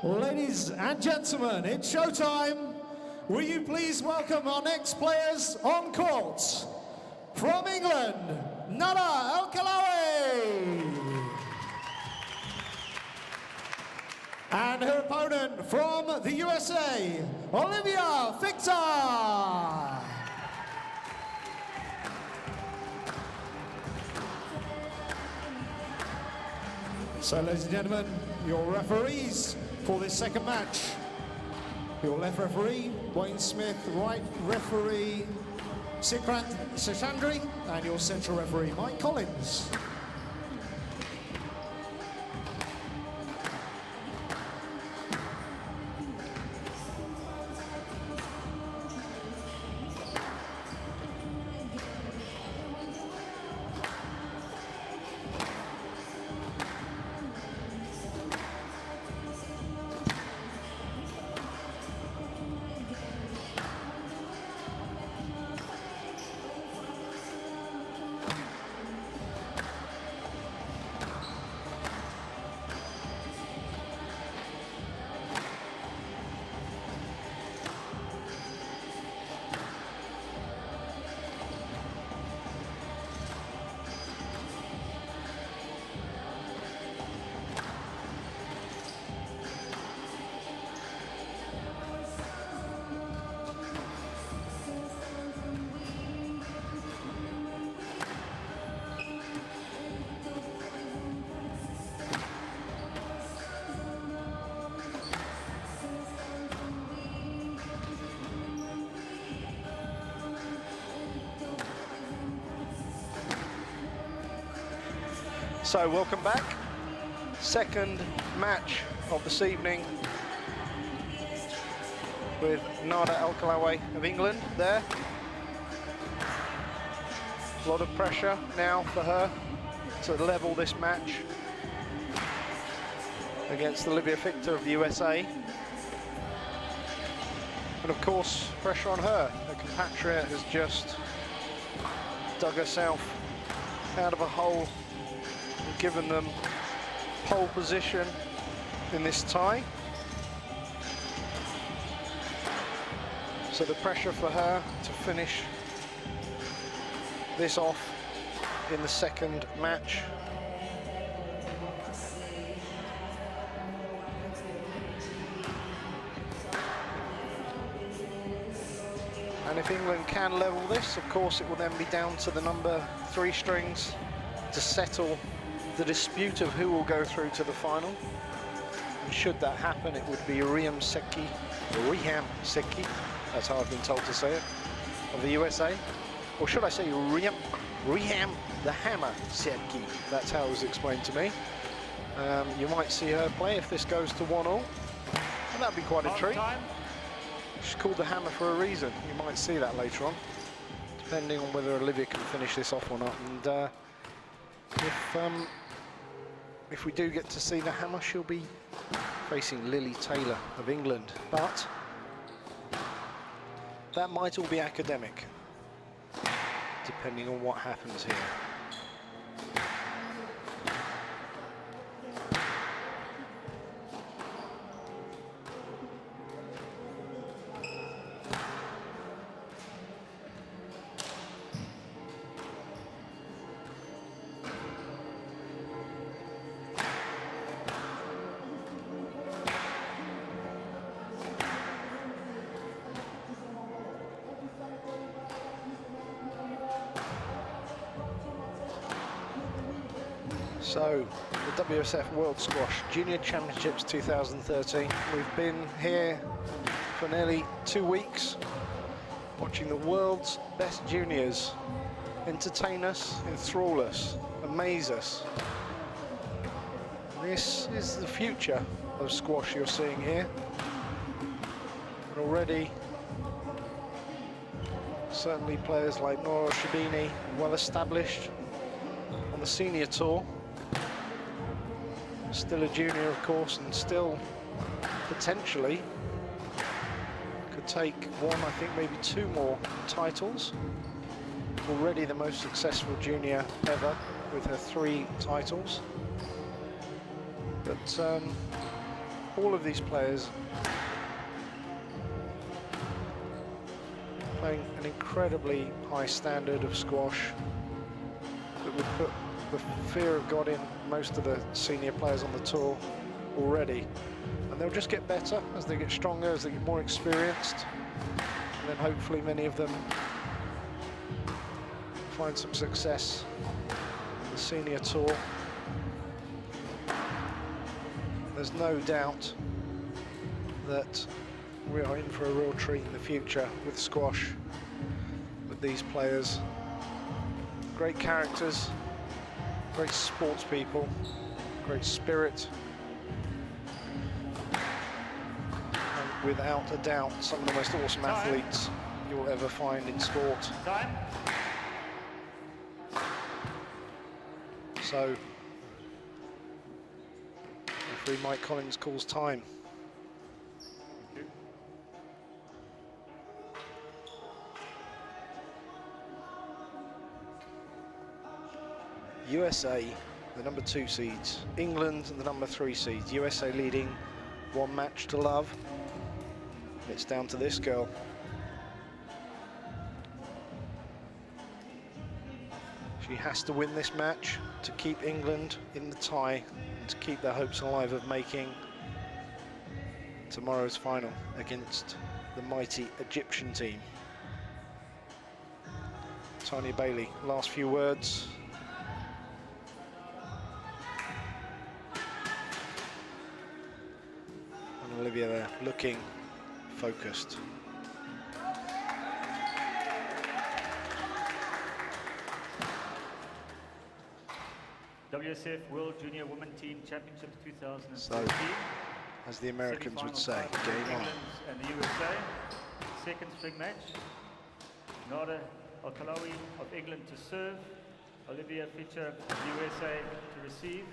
Ladies and gentlemen, it's showtime. Will you please welcome our next players on court? From England, Nada El-Kalawi. And her opponent from the USA, Olivia Victor. So, ladies and gentlemen, your referees for this second match. Your left referee, Wayne Smith, right referee, Sikrant Seshandri, and your central referee, Mike Collins. So welcome back. Second match of this evening with Nada El-Kalawi of England there. A lot of pressure now for her to level this match against Olivia Victor of the USA. And of course, pressure on her. Her compatriot has just dug herself out of a hole, given them pole position in this tie. So the pressure for her to finish this off in the second match. And if England can level this, of course, it will then be down to the number 3 strings to settle the dispute of who will go through to the final. And should that happen, it would be Riham Sekki, that's how I've been told to say it, of the USA. Or should I say Riham the Hammer Sekki? That's how it was explained to me. You might see her play if this goes to 1-1, and that'd be quite a treat. She's called the Hammer for a reason. You might see that later on, depending on whether Olivia can finish this off or not. And if we do get to see the Hammer, she'll be facing Lily Taylor of England. But that might all be academic, depending on what happens here. So, the WSF World Squash Junior Championships 2013. We've been here for nearly 2 weeks, watching the world's best juniors entertain us, enthrall us, amaze us. This is the future of squash you're seeing here. And already, certainly players like Nora Shabini, well established on the senior tour. Still a junior, of course, and still potentially could take one, I think maybe 2 more titles. Already the most successful junior ever with her 3 titles. But all of these players playing an incredibly high standard of squash that would put the fear of God in most of the senior players on the tour already. And they'll just get better as they get stronger, as they get more experienced. And then hopefully many of them find some success on the senior tour. There's no doubt that we are in for a real treat in the future with squash, with these players. Great characters, great sports people, great spirit, and without a doubt, some of the most awesome athletes you'll ever find in sport. Time. So, referee Mike Collins calls time. USA, the number 2 seeds, England the number 3 seeds. USA leading 1 match to love. It's down to this girl. She has to win this match to keep England in the tie and to keep their hopes alive of making tomorrow's final against the mighty Egyptian team. Tanya Bailey, last few words. And Olivia there, looking focused. WSF World Junior Women Team Championships 2013. So, as the Americans would say, game on. And the USA, second string match. Nada Al-Kalawi of England to serve. Olivia Fischer of USA to receive.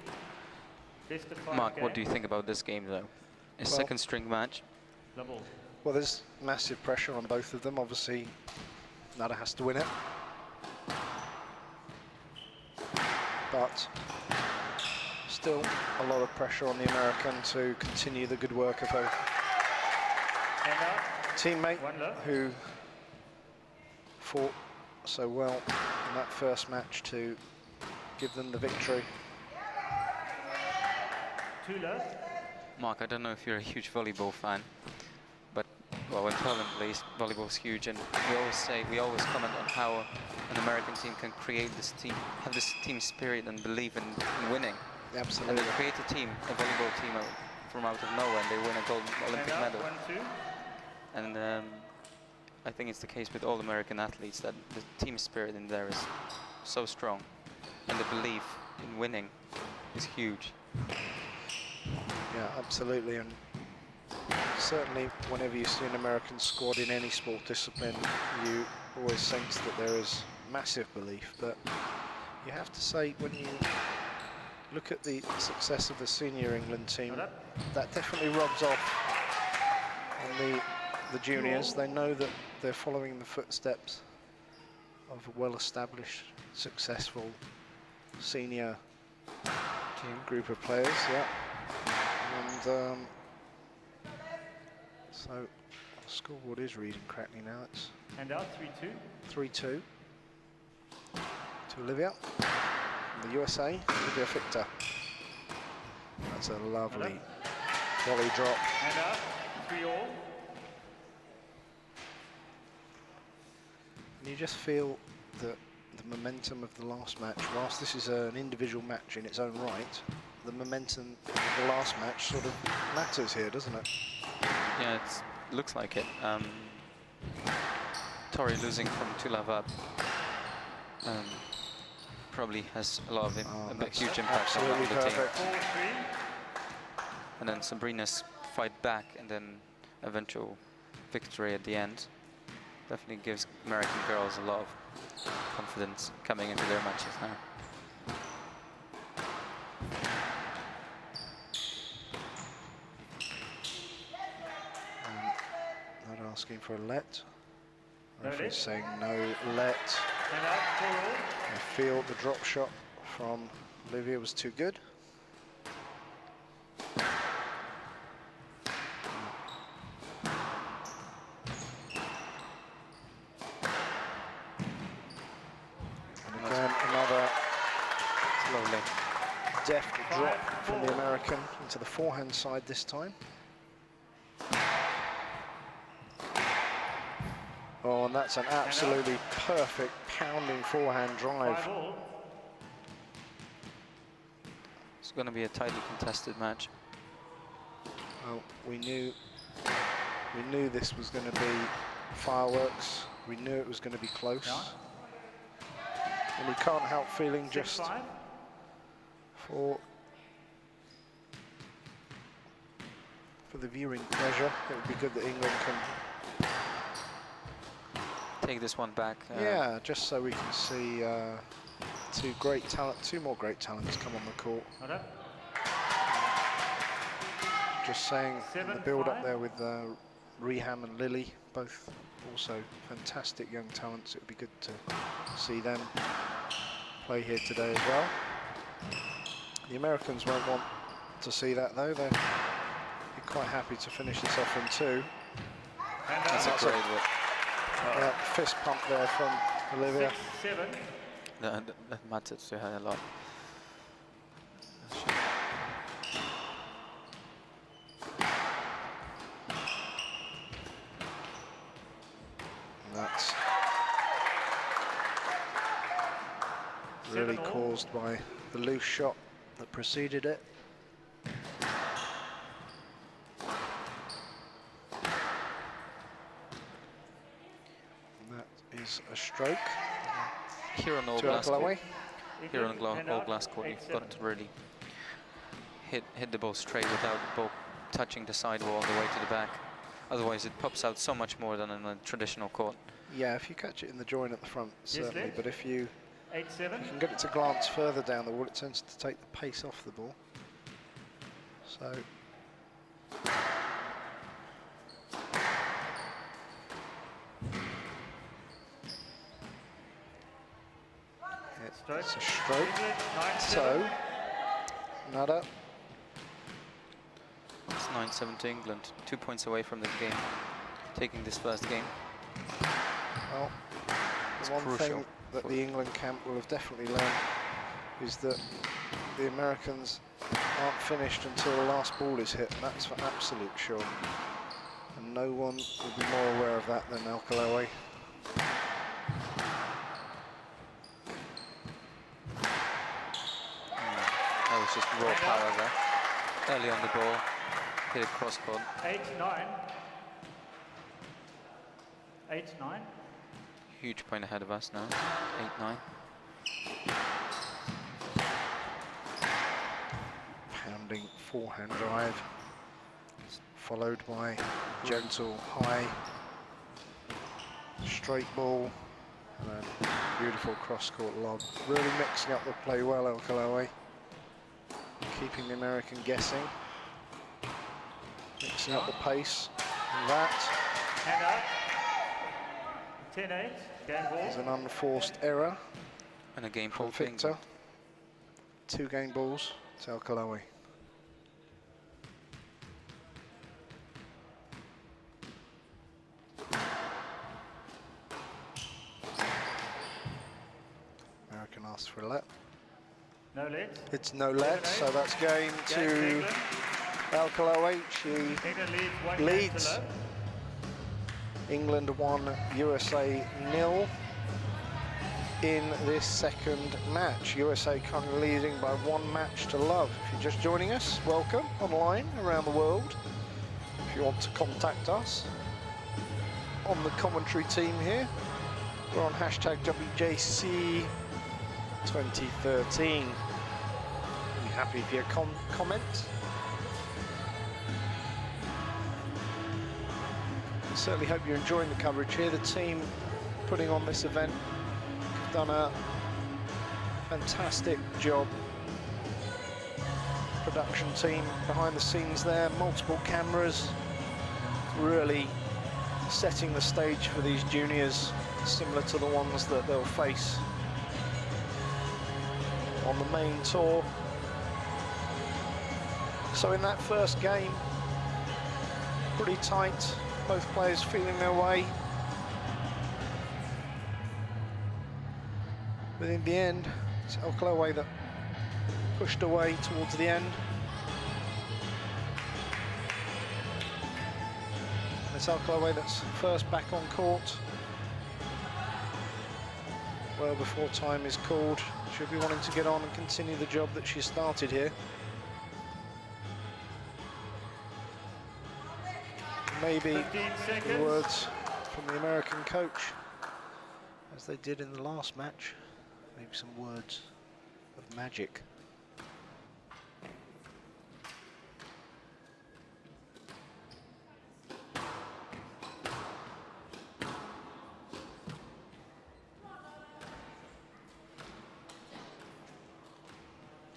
Best of 5 Mark, game. what do you think about this game, though? A Well, second string match. Double. Well, there's massive pressure on both of them. Obviously, Nada has to win it. But still a lot of pressure on the American to continue the good work of her Hand out. teammate One love. who fought so well in that first match to give them the victory. 2 love. Mark, I don't know if you're a huge volleyball fan, but well, when Poland plays, volleyball's huge, and we always comment on how an American team can create this team, have this team spirit and believe in winning. Absolutely. And they create a team, a volleyball team from out of nowhere, and they win a gold Olympic Hand out. medal. 1-2. And I think it's the case with all American athletes that the team spirit in there is so strong, and the belief in winning is huge. Yeah, absolutely, and certainly whenever you see an American squad in any sport discipline, you always sense that there is massive belief. But you have to say, when you look at the success of the senior England team, that definitely rubs off on the juniors. They know that they're following the footsteps of a well-established, successful senior group of players. Yeah. And so the scoreboard is reading correctly now. It's Hand out. 3-2. 3-2 to Olivia. From the USA, Olivia Fichter. That's a lovely volley drop. Hand out. 3-all. And you just feel that the momentum of the last match, whilst this is an individual match in its own right, the momentum of the last match sort of matters here, doesn't it? Yeah, it looks like it. Tori losing from 2 love up probably has a lot of huge impact on the team. Perfect. 4-3. And then Sabrina's fight back and then eventual victory at the end definitely gives American girls a lot of confidence coming into their matches now. Not asking for a let. No Referee let. saying no let. Hand out. 4-all. I feel the drop shot from Olivia was too good. deft drop from the American into the forehand side this time. Oh, and that's an absolutely perfect pounding forehand drive. 5-all. It's going to be a tightly contested match. Well, we knew this was going to be fireworks. We knew it was going to be close. And you can't help feeling just 6-5. for the viewing pleasure, it would be good that England can Take this one back. yeah, just so we can see two more great talents come on the court. Not up. Just saying, the 7-5. build up there with Reham and Lily, both also fantastic young talents. It would be good to see them play here today as well. The Americans won't want to see that though. They'll be quite happy to finish this off in 2. That's a great whip. Fist pump there from Olivia. 6-7. That matters to her a lot. That's really 7-all. caused by the loose shot that preceded it. And that is a stroke Here on all to glass court, Alkalaway. here on England all out, glass court, you've 8-7. got to really hit the ball straight without the ball touching the sidewall all the way to the back. Otherwise, it pops out so much more than in a traditional court. Yeah, if you catch it in the join at the front, certainly. left. But if you 8-7. can get it to glance further down the wall, it tends to take the pace off the ball. So Stroke. it's a stroke. England, 9-7. So Nada. It's 9-7 to England, 2 points away from the game, taking this first game. Well, It's the one crucial thing that for- the England camp will have definitely learned is that the Americans aren't finished until the last ball is hit, and that's for absolute sure. And no one will be more aware of that than Alkalaway. That was just raw power there. Early on the ball, hit it cross court. 8-9. 8-9. Huge point ahead of us now, 8-9. Pounding forehand drive, followed by gentle high straight ball and a beautiful cross-court lob. Really mixing up the play well, Alkalaway. Keeping the American guessing. Mixing up the pace. And that Hand out. 10-8. Game ball. is an unforced error And a game from point for Victor. England. 2 game balls to Alkalaway. American asks for a let. No let. It's no let, 7-8. so that's game Game to England. Alkalaway. She England leads 1 game leads. to love. England 1, USA 0 in this second match. USA currently leading by 1 match to love. If you're just joining us, welcome online around the world. If you want to contact us on the commentary team here, we're on hashtag WJC 2013. Be happy for your comments. Certainly hope you're enjoying the coverage here. The team putting on this event have done a fantastic job. Production team behind the scenes there, multiple cameras, really setting the stage for these juniors, similar to the ones that they'll face on the main tour. So in that first game, pretty tight. Both players feeling their way. But in the end, it's Alkalaway that pushed away towards the end. It's Al-Khalawi that's first back on court. Well before time is called. She'll be wanting to get on and continue the job that she started here. Maybe the words from the American coach, as they did in the last match, maybe some words of magic.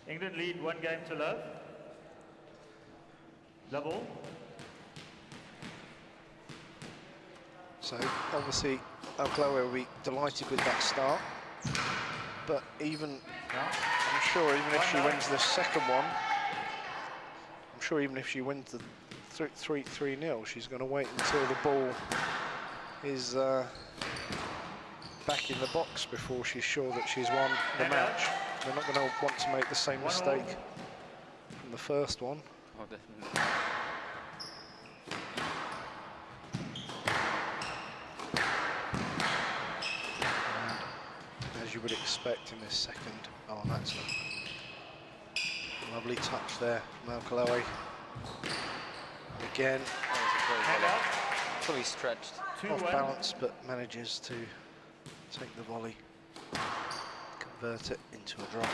England lead 1 game to love. Double. So obviously Al-Khalawi will be delighted with that start, but even I'm sure even if she wins the second one, I'm sure even if she wins the 3-0, she's going to wait until the ball is back in the box before she's sure that she's won the match. They're not going to want to make the same mistake from the first one. Oh, definitely. And as you would expect in this second, oh, that's a lovely touch there from Al-Khalawi. Again, fully stretched. off balance, but manages to take the volley, convert it into a drop.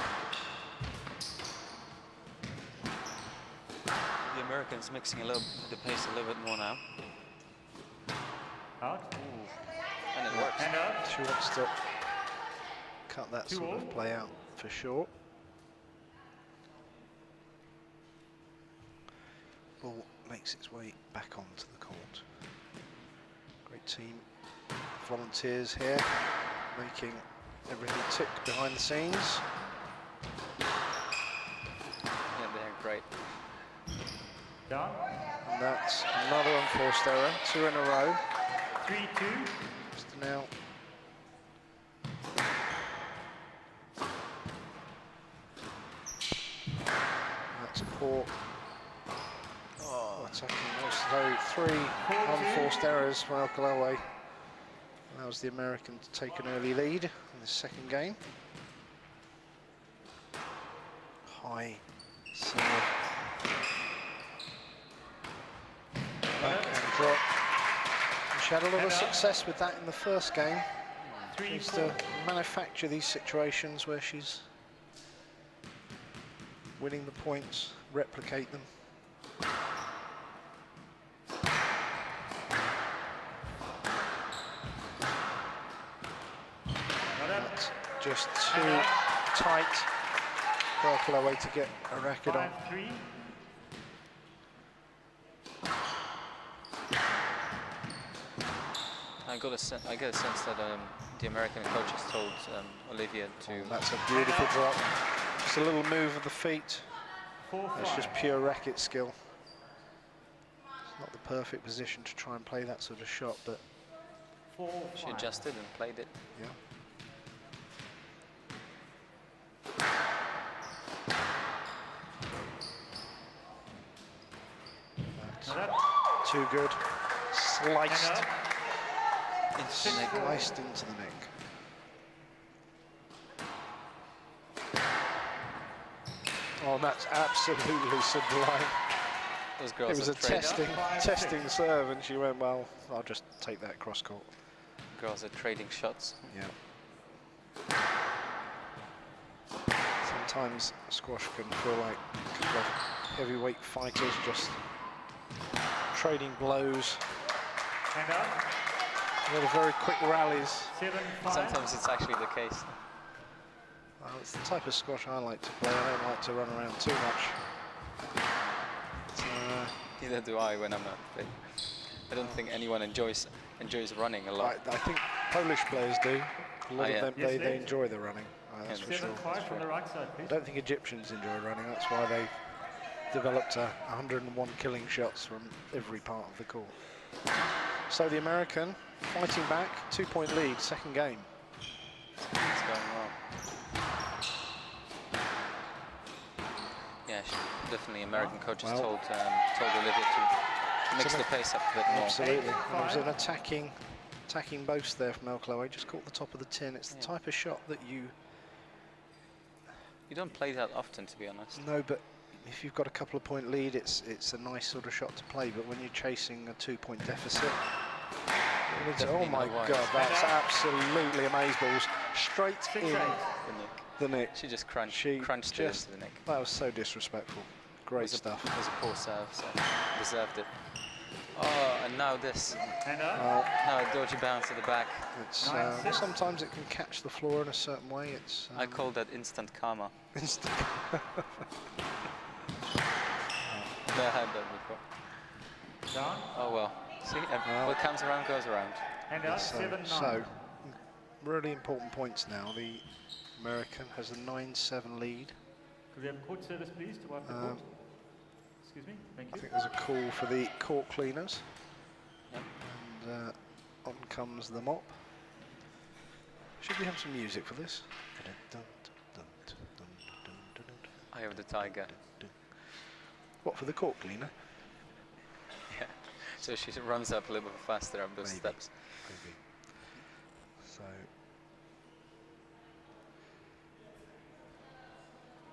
The Americans mixing a little the pace a little bit more now. Out. Ooh. And it works. Hand out. She wants to cut that sort of play out for sure. Ball makes its way back onto the court. Great team, volunteers here, making everything tick behind the scenes. Yeah, they're great. Down. And that's another unforced error, 2 in a row. 3-2. Just now. That's a poor attacking. So 3 unforced errors for Al-Khalawi. Allows the American to take an early lead in the second game. High serve. Backhand drop. And she had a lot of success with that in the first game. She needs to manufacture these situations where she's winning the points, replicate them. That's just too tight for Al-Khalawi to get a racket on. 5-3. I get a sense that the American coach has told Olivia to. That's a beautiful drop. Just a little move of the feet. 4-5. That's just pure racket skill. It's not the perfect position to try and play that sort of shot, but 4-5. She adjusted and played it. yeah. That's too good. Sliced. Into the neck. Sliced into the neck. Oh, that's absolutely sublime. Those girls It was are a trading. testing serve, and she went, well, I'll just take that cross court. Girls are trading shots. Yeah. Sometimes squash can feel like a couple of heavyweight fighters just trading blows. Hand out. They're very quick rallies. 7-5. Sometimes it's actually the case. Well, it's the type of squash I like to play. I don't like to run around too much. Neither do I when I'm not playing. I don't think anyone enjoys running a lot. I think Polish players do. A lot of them, Yes, they they- enjoy the running. That's for sure. 7-5 from the right side, I please. don't think Egyptians enjoy running. That's why they've developed 101 killing shots from every part of the court. So the American fighting back, 2-point lead, second game. It's going well. definitely American coaches well. told Olivia to mix the pace up a bit more. Absolutely. There was an attacking boast there from El Chloe. Just caught the top of the tin. It's the type of shot that you don't play that often, to be honest. no, but if you've got a couple of point lead, it's a nice sort of shot to play. But when you're chasing a 2-point deficit, oh my God, that's absolutely amazeballs. Straight in the nick. She just crunched it into the nick. That was so disrespectful. Great stuff. It was a poor serve, so deserved it. Oh, and now this. Now a dodgy bounce at the back. It's, sometimes it can catch the floor in a certain way. It's. I call that instant karma. Instant. Never had that before. Down. Oh well. See, what comes around goes around. And out, 7-9. So, really important points now. The American has a 9-7 lead. Could we have court service, please, to wipe the court? Excuse me, thank you. I think there's a call for the court cleaners. Yep. And on comes the mop. Should we have some music for this? Eye of the tiger. What, for the court cleaner? Yeah. So she runs up a little bit faster up those steps. Maybe. So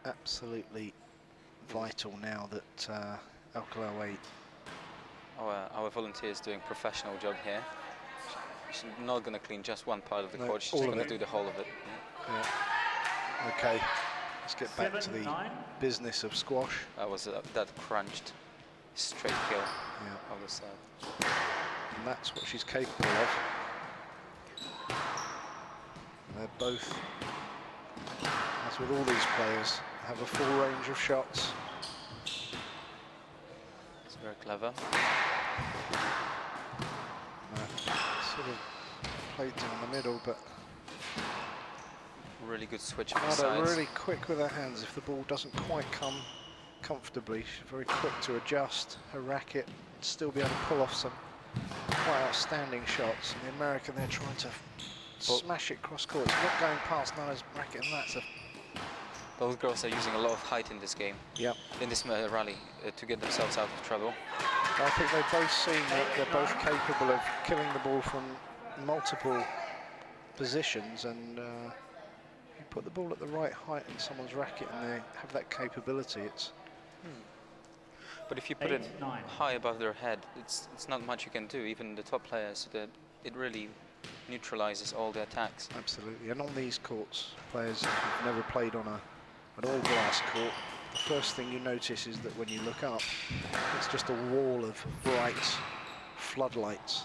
absolutely vital now that El Chloe. Our volunteer is doing a professional job here. She's not going to clean just one part of the court. She's going to do the whole of it. Yeah. Okay. Let's get back to the business of squash. That was that crunched straight kill of the serve. And that's what she's capable of. And they're both, as with all these players, have a full range of shots. It's very clever. Sort of played down the middle, but really good switch on the Nada sides. really quick with her hands. If the ball doesn't quite come comfortably, she's very quick to adjust her racket and still be able to pull off some quite outstanding shots. And the American, they're trying to smash it cross court. It's not going past Nada's racket, and that's a... Both girls are using a lot of height in this game. Yep. In this rally to get themselves out of trouble. I think they've both seen that they're both capable of killing the ball from multiple positions, and you put the ball at the right height in someone's racket and they have that capability. It's But if you put it high above their head, it's not much you can do. Even the top players, it really neutralizes all the attacks. absolutely. And on these courts, players who've never played on an all-glass court, the first thing you notice is that when you look up, it's just a wall of bright floodlights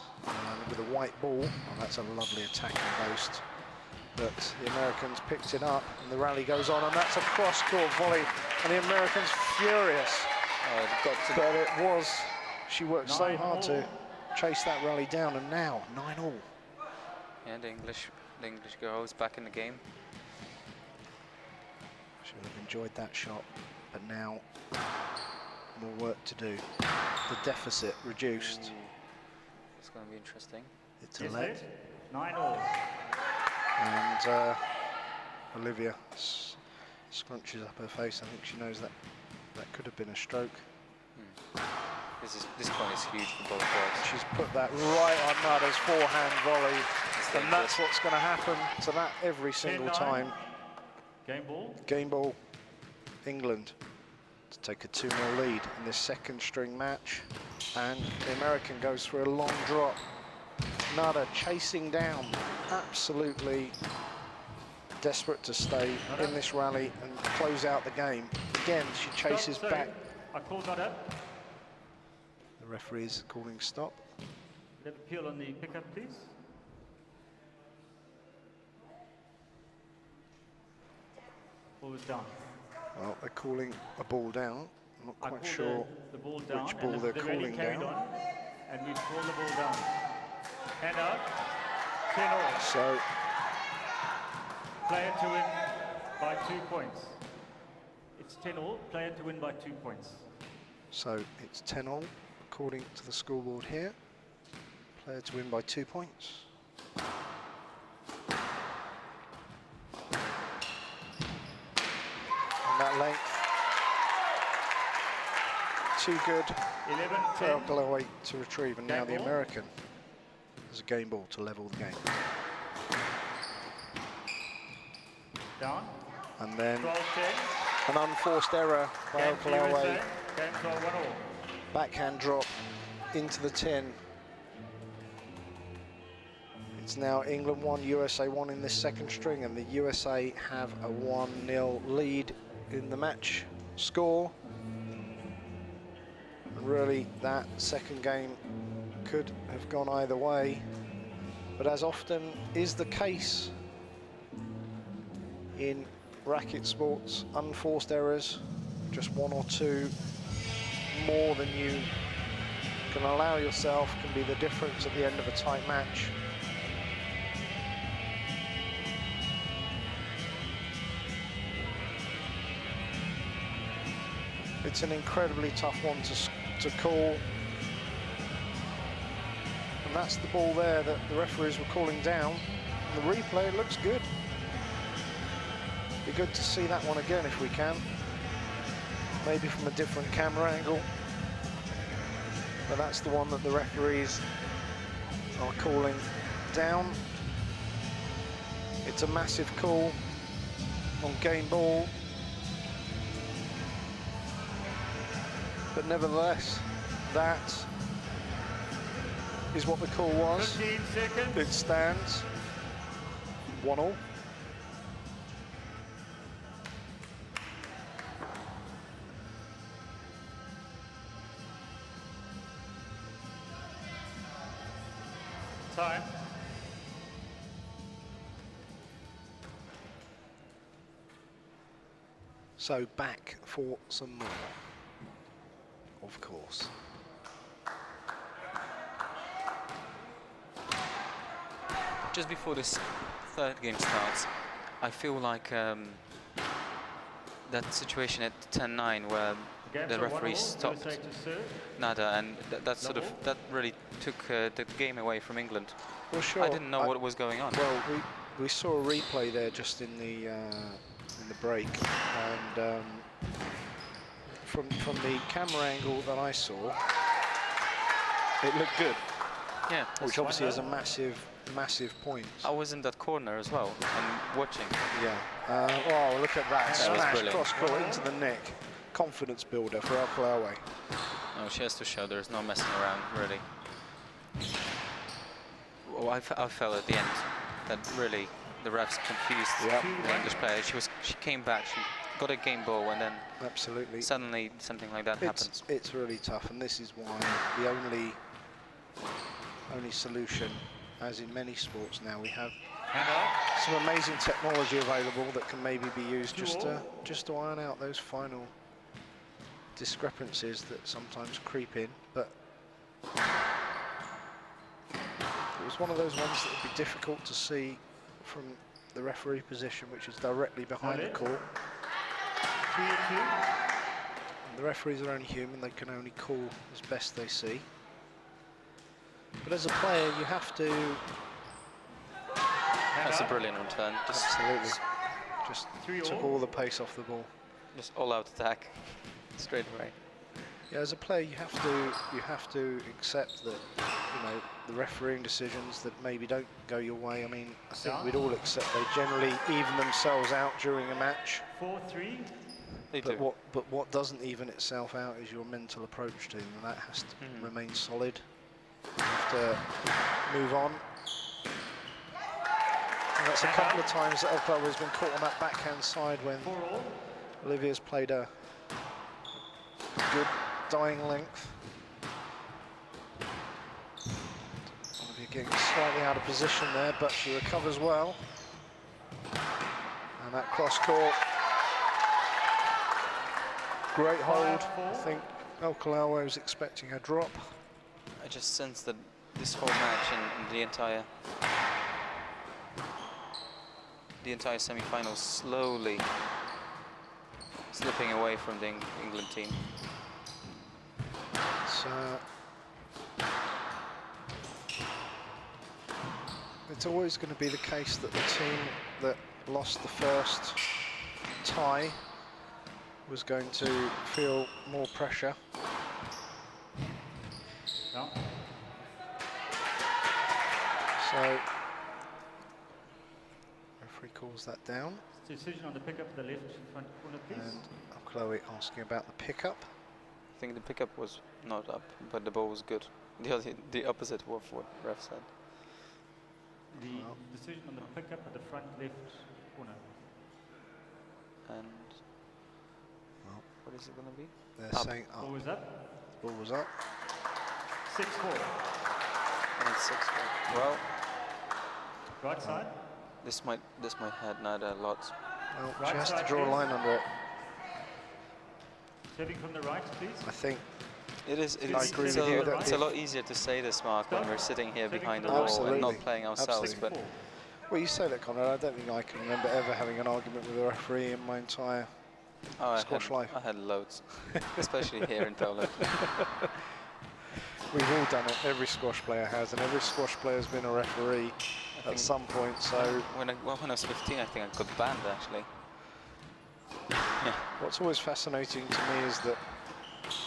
with a white ball. Well, that's a lovely attacking boast. But the Americans picked it up, and the rally goes on, and that's a cross-court volley, and the Americans furious. But it was, she worked so hard to chase that rally down, and now 9-all. Yeah, the English girl is back in the game. Should have enjoyed that shot, but now more work to do. The deficit reduced. Ooh. It's going to be interesting. It's a let. 9-all. And Olivia scrunches up her face. I think she knows that that could have been a stroke. This point is huge for both girls. She's put that right on Nada's forehand volley, and that's what's going to happen to that every single time. Game ball. Game ball, England to take a 2-0 lead in this second string match, and the American goes for a long drop. Nada chasing down, absolutely desperate to stay in this rally and close out the game. Again, she chases back. I called Nada. The referee is calling stop. Let appeal on the pickup, please. Ball was down. Well, they're calling a ball down. I'm not quite sure the ball down, which ball they're calling down. And we call the ball down. Hand out. 10-all. So, Player to win by 2 points. It's 10-all. Player to win by 2 points. so it's 10-all according to the scoreboard here. Player to win by 2 points. And that length too good 11, for 10. Al-Kalawi to retrieve, and now Game the ball. American has a game ball to level the game. Down. And then 12, 10. an unforced error by Game for Al-Kalawi. USA. Game 12, 1 all. Backhand drop into the 10. It's now England 1, USA 1 in this second string, and the USA have a 1-0 lead in the match score. And really, that second game could have gone either way, but as often is the case in racket sports, unforced errors, just 1 or 2 more than you can allow yourself, can be the difference at the end of a tight match. It's an incredibly tough one to call. And that's the ball there that the referees were calling down. And the replay, it looks good. Be good to see that one again if we can. Maybe from a different camera angle. But that's the one that the referees are calling down. It's a massive call on game ball. But nevertheless, that is what the call was. 15 seconds. It stands 1-1. Time. So back for some more, of course. Just before this third game starts, I feel like that situation at 10-9 where Game the for 1 referee all. stopped USA to serve. nada, and that sort of Double. that really took the game away from England. Well, sure. I didn't know what was going on. Well, we saw a replay there just in the break, and from the camera angle that I saw, it looked good. Yeah, Which obviously is a massive point. I was in that corner as well and watching. Yeah. Oh, look at that That was smash brilliant. cross court into the neck. Confidence builder for Al-Kalawi. No, she has to show there's no messing around, really. Well, I felt at the end that really the refs confused Yep. the English player. She came back, she got a game ball, and then Absolutely. suddenly something like that happens. It's really tough, and this is why the only solution, as in many sports now, we have some amazing technology available that can maybe be used just to iron out those final discrepancies that sometimes creep in. But it was one of those ones that would be difficult to see from the referee position, which is directly behind the court. 3-2. The referees are only human, they can only call as best they see. But as a player, you have to... That's a brilliant return. Absolutely. Just 3 took all. all the pace off the ball. Just all-out attack straight away. Yeah, as a player, you have to accept that, you know, the refereeing decisions that maybe don't go your way. I mean, I think we'd all accept they generally even themselves out during a match. 4-3. They do. But what doesn't even itself out is your mental approach to them, and that has to remain solid. You have to move on. And that's a couple of times that Al-Kalawi has been caught on that backhand side when 4 all. Olivia's played a good dying length. Olivia getting slightly out of position there, but she recovers well. And that cross court, great hold. I think Al-Kalawi was expecting a drop. I just sense that this whole match and the entire semi-final slowly slipping away from the England team. It's always going to be the case that the team that lost the first tie was going to feel more pressure Count. So, referee calls that down. Decision on the pickup of the left front corner, please. And Chloe asking about the pickup. I think the pickup was not up, but the ball was good. The opposite of what ref said. The decision on the pickup at the front left corner. And Well, what is it going to be? they're Up. saying up. Ball was up. Ball was up. 6-4. And it's 6-4. Well, Right side. this might hurt Nada a lot. Well, Right she has to side, draw a please. line under it. Serving from the right, please. I think It is. I agree It's, with you that it's a lot easier to say this, Mark, when we're sitting here behind the wall and not Absolutely. playing ourselves. But 6-4. well, you say that, Conrad. I don't think I can remember ever having an argument with a referee in my entire squash life. I had loads, especially here in Poland. We've all done it. Every squash player has, and every squash player has been a referee at some point. So when I was 15, I think I got banned actually. Yeah. what's always fascinating to me is that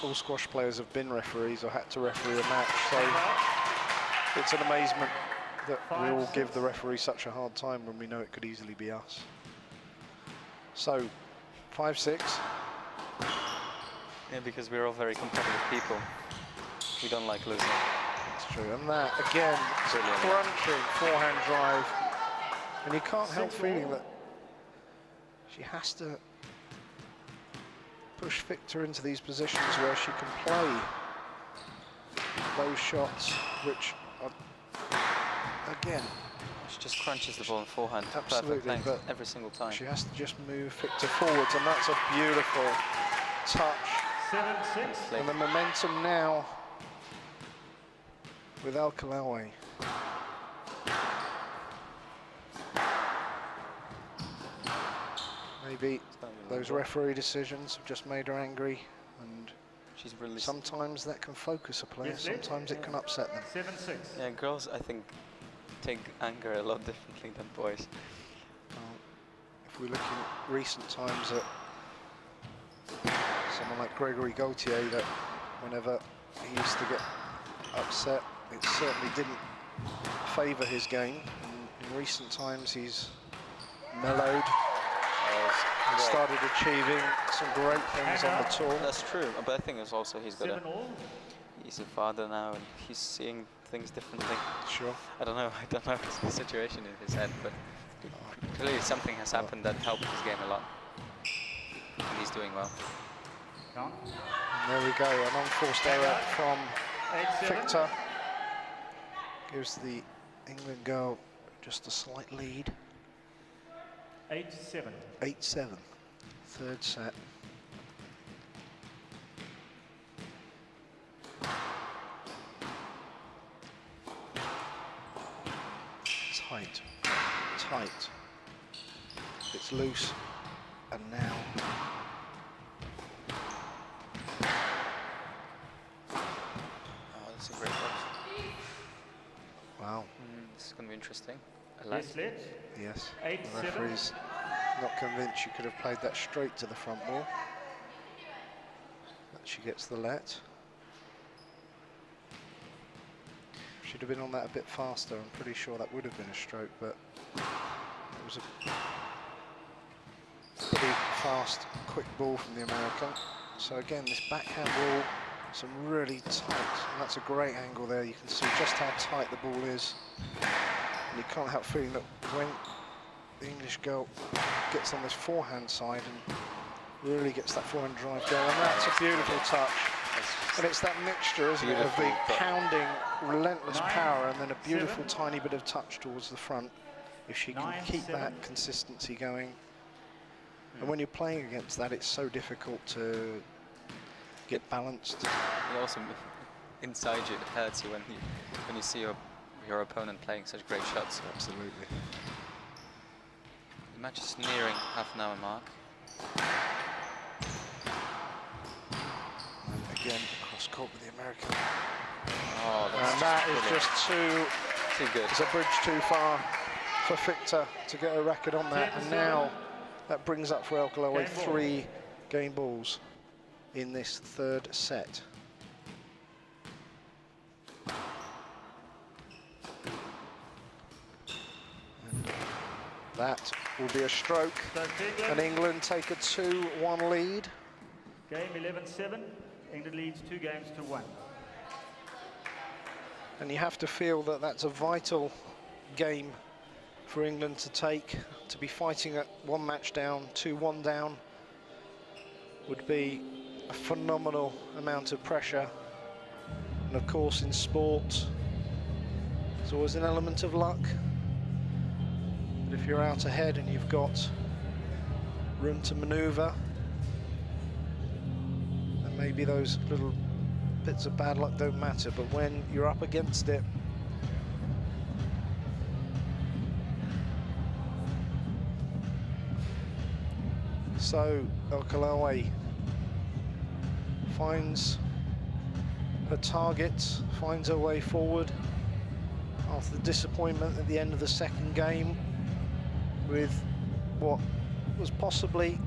all squash players have been referees or had to referee a match. So it's an amazement that we all give the referee such a hard time when we know it could easily be us. So 5-6. Yeah, because we're all very competitive people. We don't like losing. That's true. And that again, it's a crunching forehand drive, and you can't help feeling that she has to push Victor into these positions where she can play those shots, which are, again, She just crunches the ball in forehand. Absolutely, Perfect length but every single time. she has to just move Victor forwards, and that's a beautiful touch. 7-6. And the momentum now with Al-Khalawi. Maybe those referee decisions have just made her angry, and She's really sometimes that can focus a player, Yes, Lee? sometimes it can upset them. 7-6. Yeah, girls, I think, take anger a lot differently than boys. If we look in recent times at someone like Gregory Gaultier, that whenever he used to get upset, it certainly didn't favour his game. In recent times, he's mellowed and started achieving some great things on the tour. That's true, but I think it's also he's 7-all. he's a father now and he's seeing things differently. Sure. I don't know the situation in his head, but clearly something has happened that helped his game a lot. And he's doing well. Count. And there we go, an unforced error from 8-7. Victor. Gives the England girl just a slight lead. 8-7. 8-7, third set. Tight, tight. It's loose, and now. Oh, that's a great box. Wow, This is going to be interesting. I like Yes, let. yes. 8-7. The referee's not convinced you could have played that straight to the front wall. But she gets the let. Should have been on that a bit faster. I'm pretty sure that would have been a stroke, but it was a pretty fast, quick ball from the American. So again, this backhand ball, some really tight, and that's a great angle there. You can see just how tight the ball is. And you can't help feeling that when the English girl gets on this forehand side and really gets that forehand drive going, and that's a beautiful touch. And it's that mixture, isn't it, of the pounding, relentless power and then a beautiful tiny bit of touch towards the front. If she can keep that consistency going. And when you're playing against that, it's so difficult to get balanced. it also, inside you, it hurts you when you see your opponent playing such great shots. Absolutely. The match is nearing half an hour mark. And again, cross court with the American. Oh, that's And that is brilliant. just too good. it's a bridge too far for Victor to get a record on that. And now that brings up for Al-Khalawi 3 game balls in this third set. That will be a stroke, and England take a 2-1 lead. Game 11-7. England leads 2 games to 1. And you have to feel that that's a vital game for England to take. To be fighting at 1 match down, 2-1 down, would be a phenomenal amount of pressure. And of course, in sport, there's always an element of luck. But if you're out ahead and you've got room to manoeuvre, then maybe those little bits of bad luck don't matter. But when you're up against it, so El-Khelaifi finds her target, finds her way forward after the disappointment at the end of the second game with what was possibly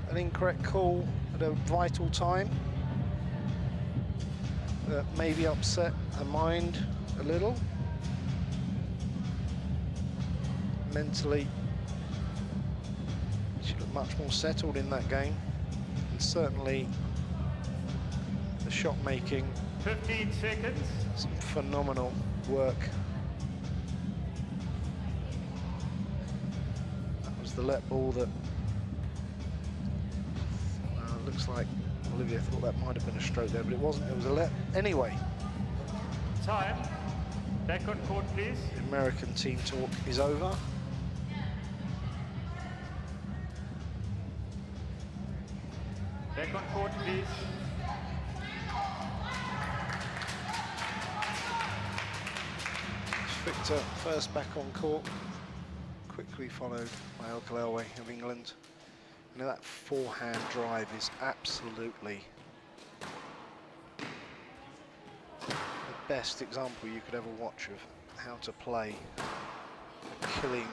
an incorrect call at a vital time that maybe upset her mind a little. Mentally, she looked much more settled in that game, and certainly the shot making, 15 seconds. some phenomenal work. That was the let ball that looks like Olivia thought that might have been a stroke there, but it wasn't. It was a let anyway. Time. Back on court, please. The American team talk is over. Back on court, please. Victor first back on court, quickly followed by El-Khelaifi of England. You know, that forehand drive is absolutely the best example you could ever watch of how to play a killing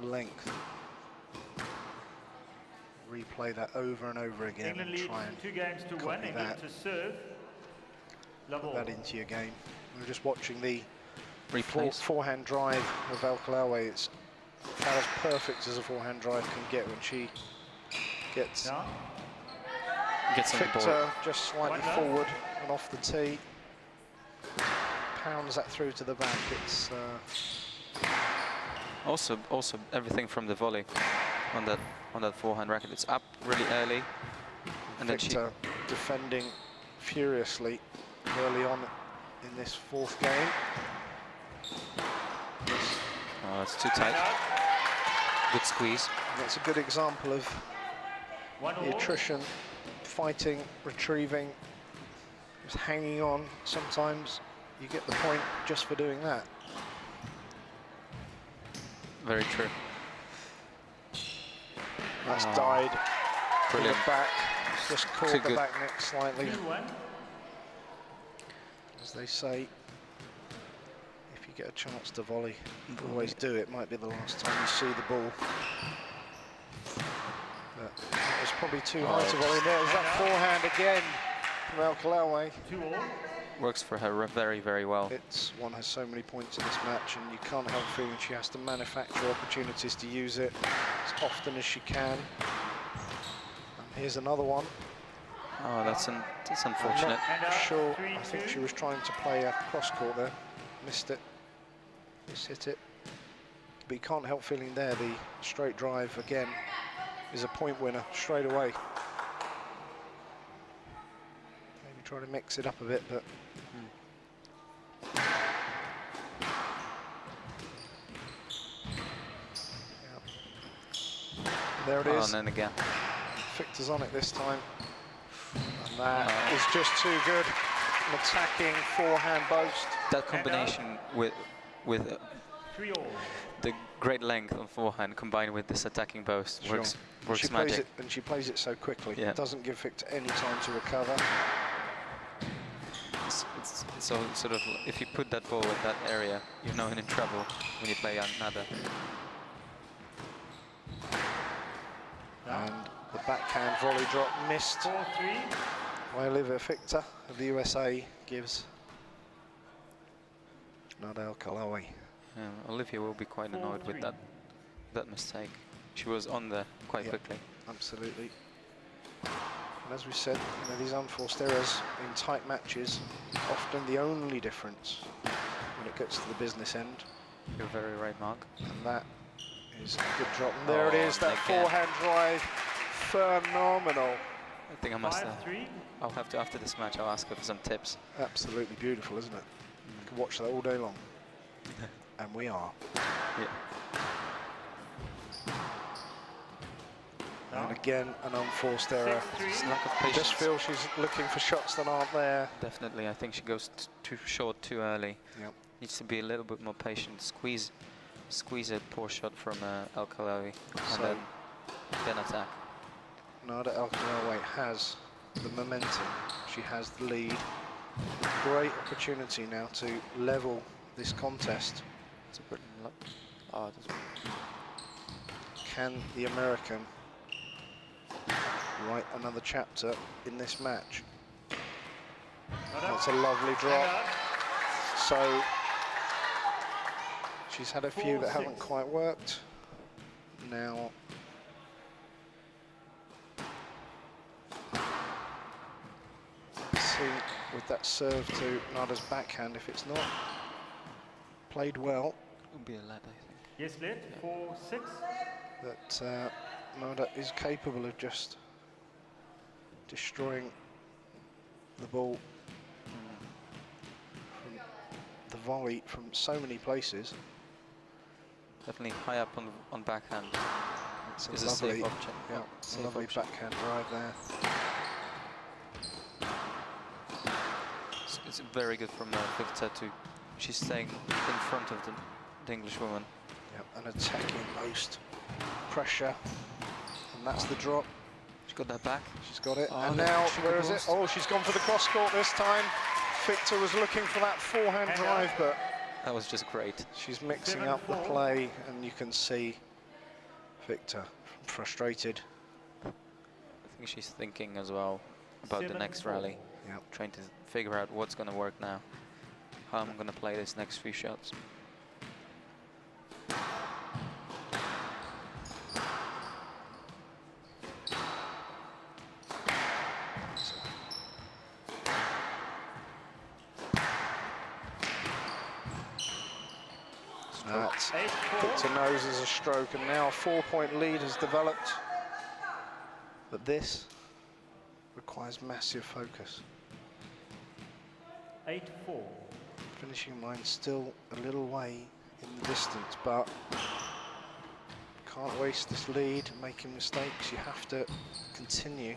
length. Replay that over and over again. England and leads try and 2 games to 1. copy England that. to serve. Put that into your game. We're just watching the Replays. forehand drive of El-Khelaifi. It's about as perfect as a forehand drive can get when she gets Now, Gets on the board. Victor just slightly 1-0. forward and off the tee. Pounds that through to the back. It's Also everything from the volley on that forehand racket. It's up really early, and then Victor defending furiously early on in this 4th game. oh, it's too tight. Good squeeze. And that's a good example of 1 the all. attrition, fighting, retrieving, just hanging on. Sometimes you get the point just for doing that. Very true. That's Oh, died to the brilliant. back, just caught Too the good. back neck slightly. 2-1. As they say, if you get a chance to volley, you always do. It might be the last time you see the ball. But that was probably too high to volley. There was that forehand again from El-Khelaifi. 2 all. Works for her very, very well. It's one has so many points in this match, and you can't help feeling she has to manufacture opportunities to use it as often as she can. And here's another one. Oh, that's I'm unfortunate. not sure. I 3-2. think she was trying to play a cross court there. Missed it. Just hit it. But you can't help feeling there the straight drive again is a point winner straight away. Maybe try to mix it up a bit, but yeah. There it Oh, is. and then again. Victor's on it this time. And that is just too good. An attacking forehand boast. That combination with 3 all. the great length of forehand combined with this attacking boast Sure. works She plays magic. it, and she plays it so quickly. Yeah. Doesn't give Victor any time to recover. It's so sort of, if you put that ball in that area, you know you're in trouble when you play another. And the backhand volley drop missed 4-3. by Olivia Victor of the USA gives not El-Khelaifi Olivia will be quite annoyed with 4-3. that mistake. She was on there quite Yep. quickly. Absolutely. And as we said, you know, these unforced errors in tight matches, often the only difference when it gets to the business end. You're very right, Mark. And that is a good drop. And there it Oh, is, that again. forehand drive. Phenomenal. I think I must. 5-3. I'll have to, after this match, I'll ask her for some tips. Absolutely beautiful, isn't it? You can watch that all day long. And we are. Yeah. And again, an unforced error. 6-3. It's lack of I patience. just feel she's looking for shots that aren't there. Definitely, I think she goes too short too early. Yep. Needs to be a little bit more patient. Squeeze a poor shot from Al Khalawi, So- and then attack. Nada Al Khalawi has the momentum. She has the lead. Great opportunity now to level this contest. It's a bit Can the American write another chapter in this match? That's a lovely drop. So she's had a few that haven't 4-6. quite worked. Now see with that serve to Nada's backhand, if it's not played well, Would be a lead, I think. Yes, let. 4-6. that Nada is capable of just destroying the ball from the volley from so many places. Definitely high up on backhand. It's Is a a lovely, safe option. yeah, Safe lovely option. backhand drive there. It's very good from Vivta to. She's staying in front of the English woman. Yep, and attacking most pressure, and that's the drop. She got that back. She's got it, Oh, and look, now she where could is it? lost. Oh, she's gone for the cross court this time. Victor was looking for that forehand Hang drive, on. but That was just great. she's mixing up the 7-4. play, and you can see Victor frustrated. I think she's thinking as well about the next 7-4. rally. Yep. Trying to figure out what's going to work now. How I'm going to play this next few shots. That 8-4. Victor knows as a stroke, and now a 4-point lead has developed. But this requires massive focus. 8-4. Finishing line still a little way in the distance, but can't waste this lead, making mistakes. You have to continue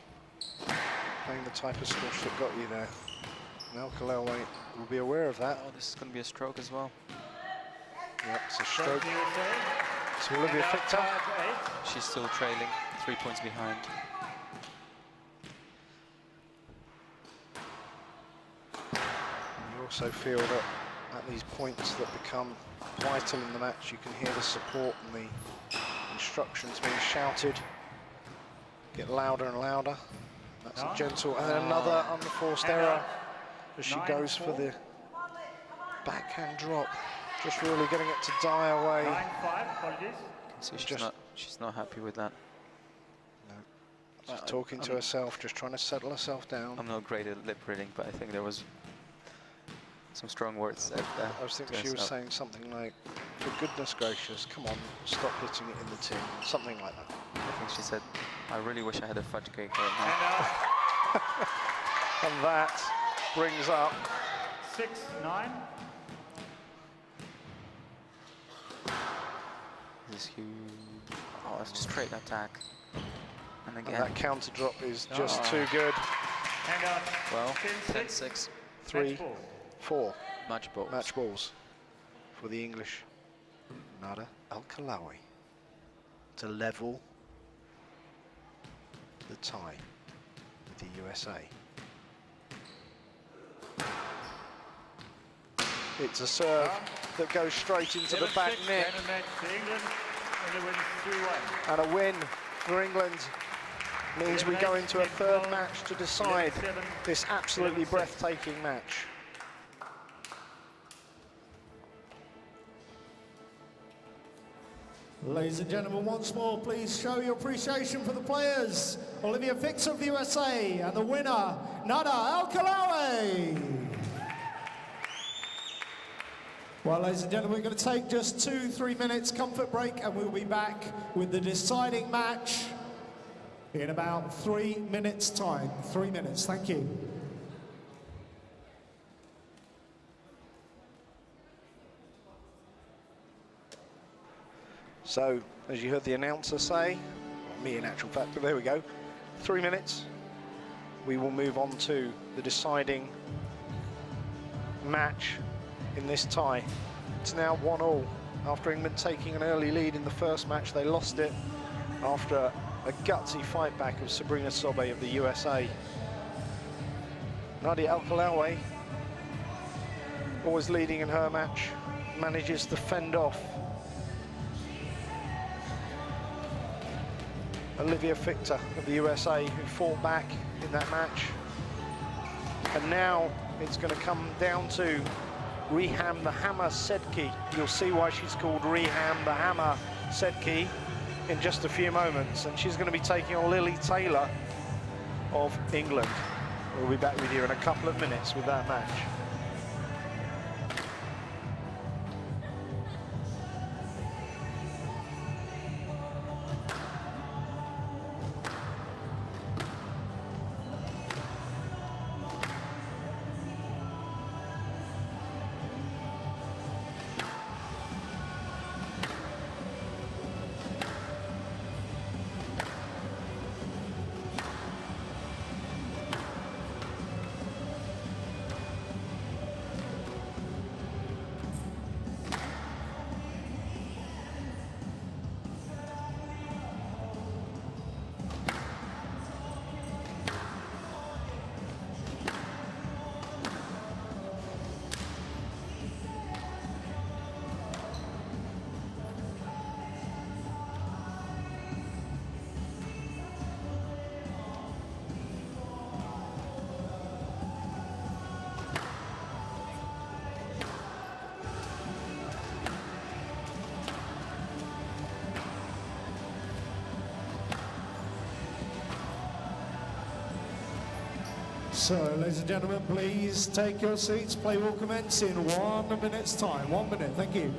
playing the type of squash that got you there. And Al Khalawi will be aware of that. Oh, this is going to be a stroke as well. Yep, it's a Straight stroke to USA. to Olivia And out Victor. 5-8. She's still trailing, 3 points behind. You also feel that at these points that become vital in the match, you can hear the support and the instructions being shouted. Get louder and louder. That's a Nine. gentle, and then another unforced And error out. as she 9-4. goes for the backhand drop. Just really getting it to die away. 9-5. Apologies. So Just- she's not happy with that. Just I- talking to I'm- herself, just trying to settle herself down. I'm not great at lip reading, but I think there was some strong words said there. I was thinking to she was herself. saying something like, for goodness gracious, come on, stop hitting it in the tin. Something like that. I think she said, I really wish I had a fudge cake right And now. out. And that brings up 6-9. This is huge. Oh, it's just straight attack. And and again, that counter drop is just Oh. too good. And out. well, 10-6. 10-6, 3, Match ball. 4 match balls. match balls for the English. Nada Al Khalawi to level the tie with the USA. It's a serve that goes straight into the back 7-6. net, And a match to England. And it wins 3-1. and a win for England means we go into a third match to decide 11-7. this absolutely 11-6. breathtaking match. Ladies and gentlemen, once more, please show your appreciation for the players. Olivia Victor of the USA and the winner, Nada Al-Kalawi. Well, ladies and gentlemen, we're going to take just 2-3 minutes comfort break and we'll be back with the deciding match in about 3 minutes' time. 3 minutes, thank you. So, as you heard the announcer say, or me in actual fact, but there we go, 3 minutes. We will move on to the deciding match in this tie. It's now 1-1. After England taking an early lead in the first match, they lost it after a gutsy fight back of Sabrina Sobe of the USA. Nadia Al-Kalawi, always leading in her match, manages to fend off Olivia Victor of the USA, who fought back in that match. And now it's going to come down to Reham the Hammer Sedki. You'll see why she's called Reham the Hammer Sedki in just a few moments. And she's going to be taking on Lily Taylor of England. We'll be back with you in a couple of minutes with that match. So, ladies and gentlemen, please take your seats. Play will commence in 1 minute's time. 1 minute, thank you.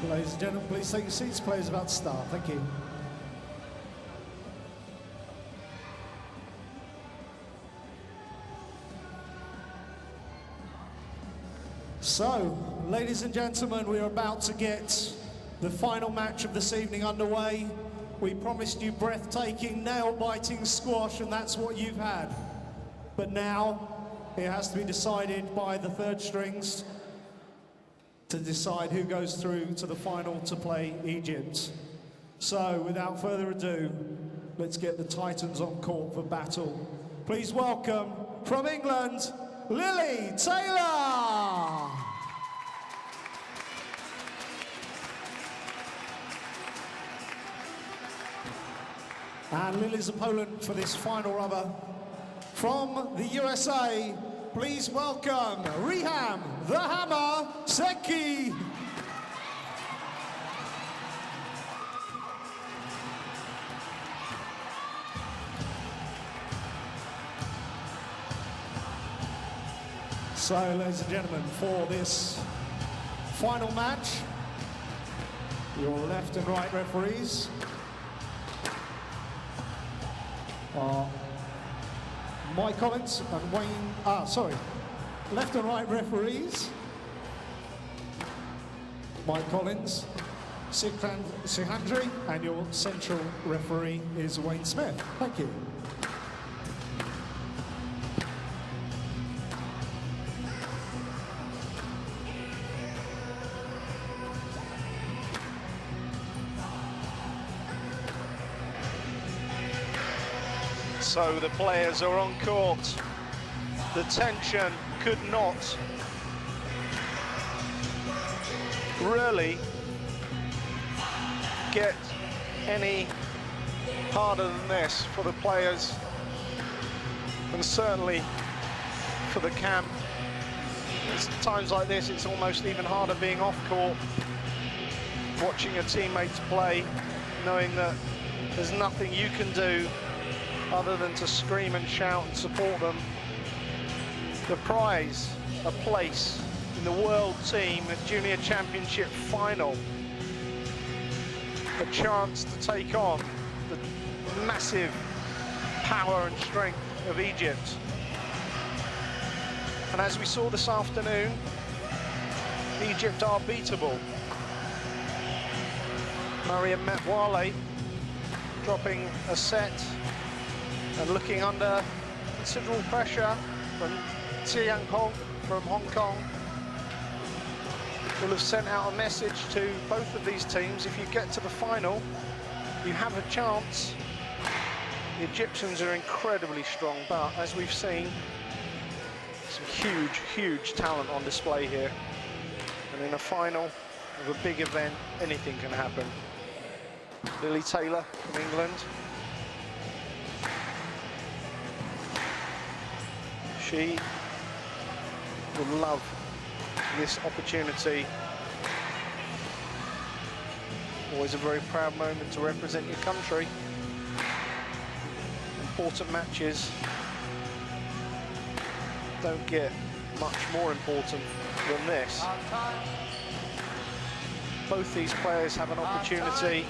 Ladies and gentlemen, please take your seats. Play is about to start. Thank you. So, ladies and gentlemen, we are about to get the final match of this evening underway. We promised you breathtaking, nail-biting squash, and that's what you've had. But now, it has to be decided by the third strings to decide who goes through to the final to play Egypt. So, without further ado, let's get the Titans on court for battle. Please welcome, from England, Lily Taylor! And Lily's opponent for this final rubber, from the USA, please welcome Reham the Hammer Sedki. So, ladies and gentlemen, for this final match, your left and right referees are Mike Collins and Wayne, left and right referees, Mike Collins, Sikrand Sihandri, and your central referee is Wayne Smith. Thank you. So the players are on court. The tension could not really get any harder than this for the players, and certainly for the camp. It's times like this, it's almost even harder being off court, watching your teammates play, knowing that there's nothing you can do other than to scream and shout and support them. The prize, a place in the World Team Junior Championship final. A chance to take on the massive power and strength of Egypt. And as we saw this afternoon, Egypt are beatable. Mariam Metwale dropping a set and looking under considerable pressure from Tian Hong from Hong Kong. Will have sent out a message to both of these teams. If you get to the final, you have a chance. The Egyptians are incredibly strong, but as we've seen, some huge, huge talent on display here. And in a final of a big event, anything can happen. Lily Taylor from England. She would love this opportunity. Always a very proud moment to represent your country. Important matches don't get much more important than this. Both these players have an opportunity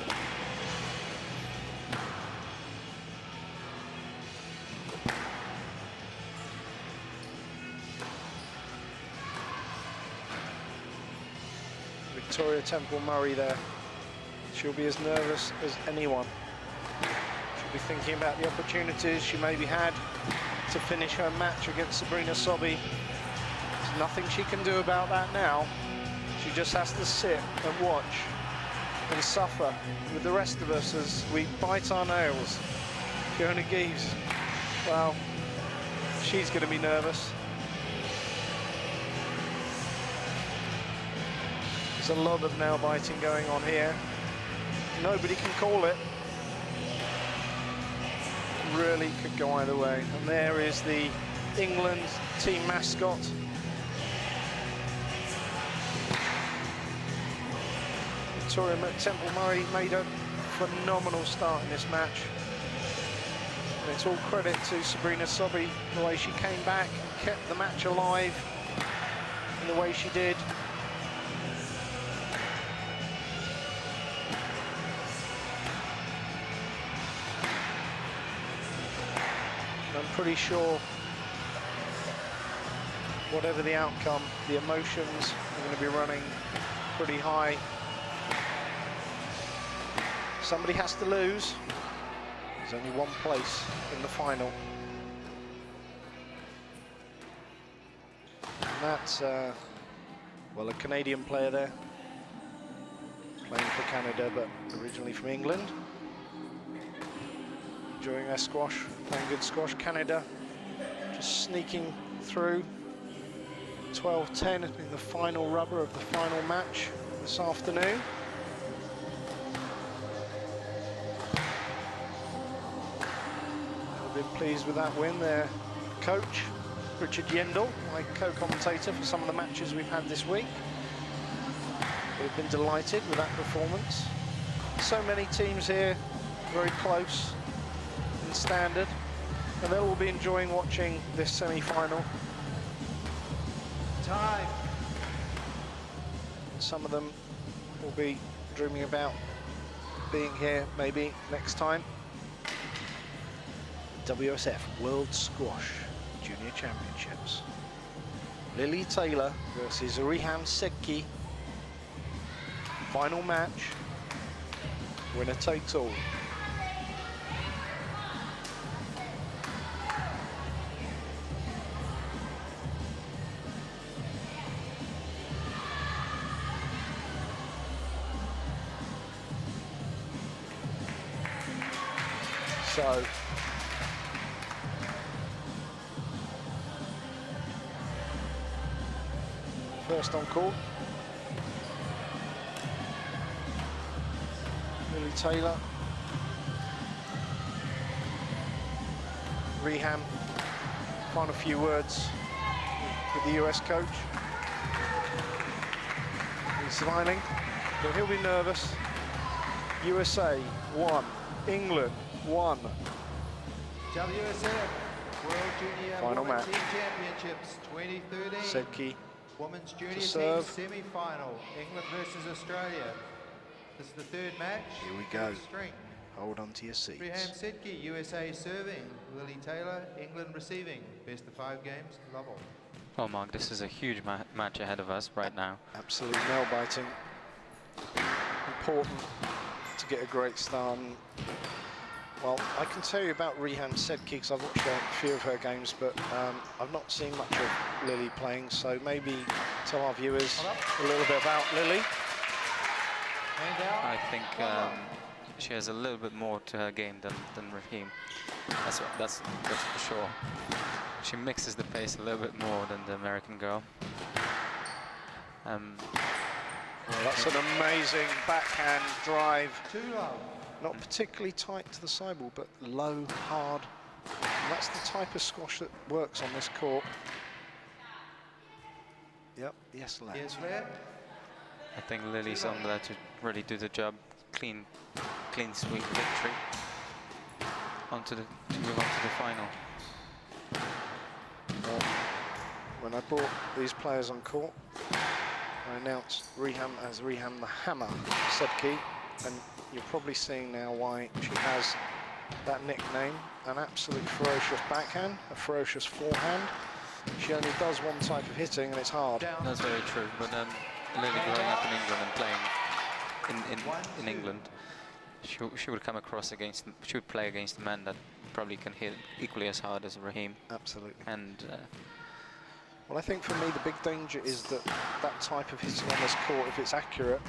Victoria Temple-Murray there. She'll be as nervous as anyone. She'll be thinking about the opportunities she maybe had to finish her match against Sabrina Sobhi. There's nothing she can do about that now. She just has to sit and watch and suffer with the rest of us as we bite our nails. Fiona Gibbs, well, she's going to be nervous. There's a lot of nail biting going on here. Nobody can call it. Really could go either way. And there is the England team mascot. Victoria Temple-Murray made a phenomenal start in this match. And it's all credit to Sabrina Sobhi, the way she came back, kept the match alive in the way she did. I'm pretty sure, whatever the outcome, the emotions are going to be running pretty high. Somebody has to lose. There's only one place in the final. And that's, well, a Canadian player there, playing for Canada, but originally from England. Enjoying their squash, playing good squash. Canada just sneaking through. 12-10 has been the final rubber of the final match this afternoon. I've been pleased with that win. Their coach, Richard Yendall, my co-commentator for some of the matches we've had this week. We've been delighted with that performance. So many teams here, very close in standard, and they'll all be enjoying watching this semi-final. time. Some of them will be dreaming about being here maybe next time. WSF World Squash Junior Championships. Lily Taylor versus Riham Sedki. Final match. Winner takes all. So, first on court, Lily Taylor, Riham, final few words with the US coach. He's smiling, but he'll be nervous. USA 1, England 1. WSF World Junior Final Women's match. Team Championships 2013. Sedki Women's Junior to Team serve. semi-final. England versus Australia. This is the third match. Here we go. String. Hold on to your seats. Riham Sedki, USA serving. Lily Taylor, England receiving. Best of 5 games. Love all. Well, Mark, this is a huge match ahead of us right now. Absolutely nail-biting. Important to get a great start. And, well, I can tell you about Riham Sedki because I've watched a few of her games, but I've not seen much of Lily playing, so maybe tell our viewers a little bit about Lily. Hand out. I think she has a little bit more to her game than Raheem. That's for sure. She mixes the pace a little bit more than the American girl. Well, that's an amazing backhand drive. Too low. Not particularly tight to the sidewall, but low, hard. And that's the type of squash that works on this court. Yep, yes, lad. Yes, lad. I think Lily's on there to really do the job. Clean sweep victory. To move on to the final. Well, when I brought these players on court, I announced Riham as Riham the Hammer Sedki, and you're probably seeing now why she has that nickname. An absolutely ferocious backhand, a ferocious forehand. She only does one type of hitting, and it's hard. That's very true. But Lily growing up in England and playing in England, she would come across against. She would play against men that probably can hit equally as hard as Raheem. Absolutely. And well, I think for me the big danger is that that type of hitting on this court, if it's accurate,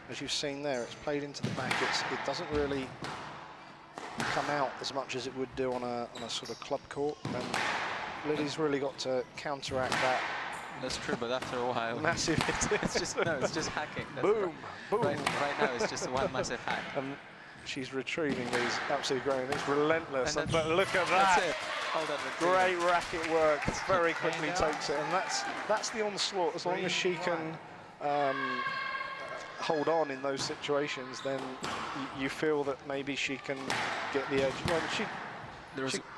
as you've seen there, it's played into the back. It doesn't really come out as much as it would do on a sort of club court. And Lily's really got to counteract that. That's true, but after a while, Massive hit. it's just hacking. That's Boom, boom. Right now, it's just one massive hack. And she's retrieving these absolutely great. It's relentless. And But look at That's that. it. Hold on, Great racket work. Very quickly takes it, and that's the onslaught. As long as she can hold on in those situations, then you feel that maybe she can get the edge. Well,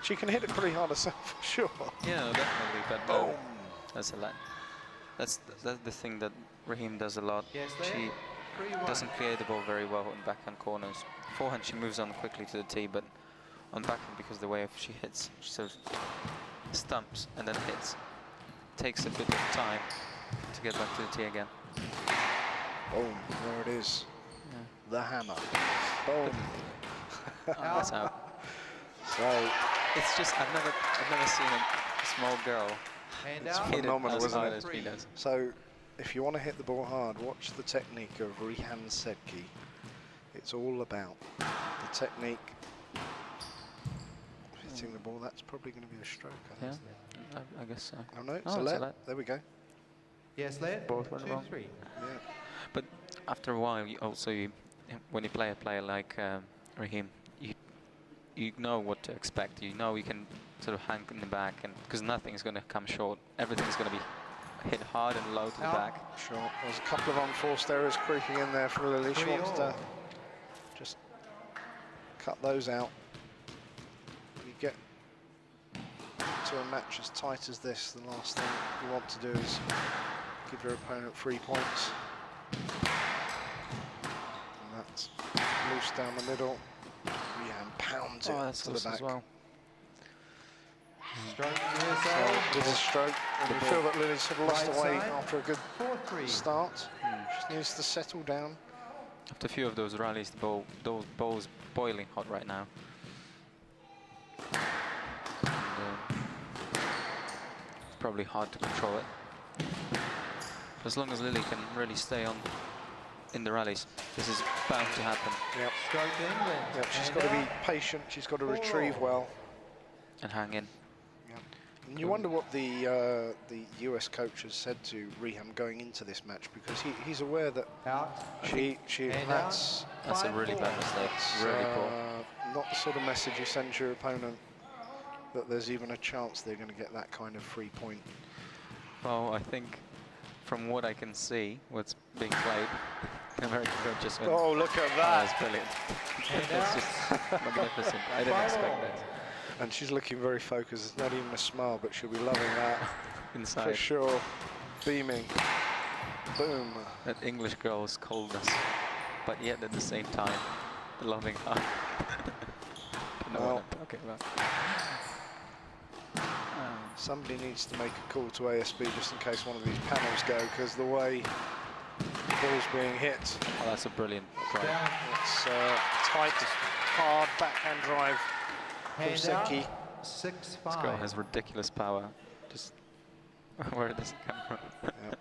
she can hit it pretty hard herself, for sure. Yeah, definitely. But Boom. that's a lot. That's the thing that Raheem does a lot. Yes, She 3-1. doesn't clear the ball very well in backhand corners. Forehand, she moves on quickly to the tee, but on backhand, because the way she hits, she sort of stumps and then hits. Takes a bit of time to get back to the tee again. Boom, there it is. Yeah. The hammer. Boom. That's out. So It's just I've never seen a small girl Hand It's out. hit it phenomenal, as isn't hard it? as she does. So, if you want to hit the ball hard, watch the technique of Riham Sedki. It's all about the technique. Hitting the ball, that's probably going to be a stroke. I Yeah, think. I guess so. Oh no, it's Oh, a it's a let. let. There we go. Yes, lad. Both went wrong. 2-3. Yeah. But after a while, when you play a player like Raheem, you know what to expect. You know you can sort of hang in the back, and because nothing's going to come short, everything's going to be hit hard and low to the Out. back. Sure. There's a couple of unforced errors creeping in there for Lily. She wants to just cut those out. You get into a match as tight as this, the last thing you want to do is give your opponent 3 points. And that's loose down the middle. Reham pounds it that's to the loose back. as well. Stroke So USA. little stroke, and you feel that Lily's sort of lost Right away side. after a good 4-3. start. She needs to settle down. After a few of those rallies, those bowls boiling hot right now. And, it's probably hard to control it. As long as Lily can really stay on in the rallies, this is bound to happen. Yep. Stroke England. Yep, she's And got to be out. patient, she's got to 4. retrieve well. And hang in. And you wonder what the US coach has said to Reham going into this match, because he's aware that Out. she And that's That's a really 5-4. bad mistake. Really poor. not the sort of message you send to your opponent, that there's even a chance they're going to get that kind of 3 point. Well, I think from what I can see, what's being played, American coach just went, Oh, look at "Oh, that! that's brilliant." And That's out. just magnificent. I didn't expect that. And she's looking very focused. There's not even a smile, but she'll be loving that for Inside, sure. Beaming. Boom. that English girl's coldness, but yet at the same time, the loving heart. Don't know Well. what I'm talking about. Somebody needs to make a call to ASB just in case one of these panels go, because the way the ball's being hit, Oh, that's a brilliant drive. Down. it's tight, hard backhand drive from Hand out. Senki. 6-5. This girl has ridiculous power. Just where does it come from? Yep.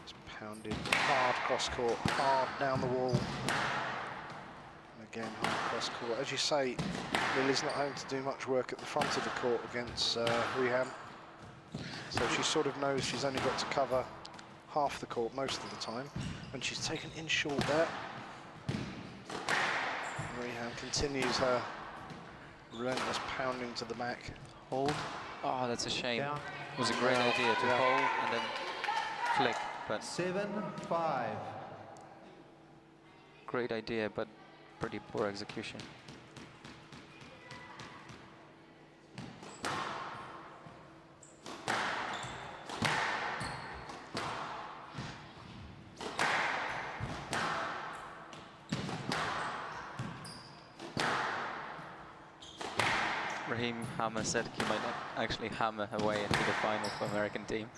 It's pounded hard cross court, hard down the wall. And again, hard cross court. As you say, Lily's not having to do much work at the front of the court against Reham. So she sort of knows she's only got to cover half the court most of the time. And she's taken in short there. Reham continues her relentless pounding to the back. Hold. Oh, that's a shame. Down. It was a great Well, idea to yeah. hold and then flick, but 7-5. great idea, but pretty poor execution. Raheem Hammer said he might actually hammer her way into the final for American team.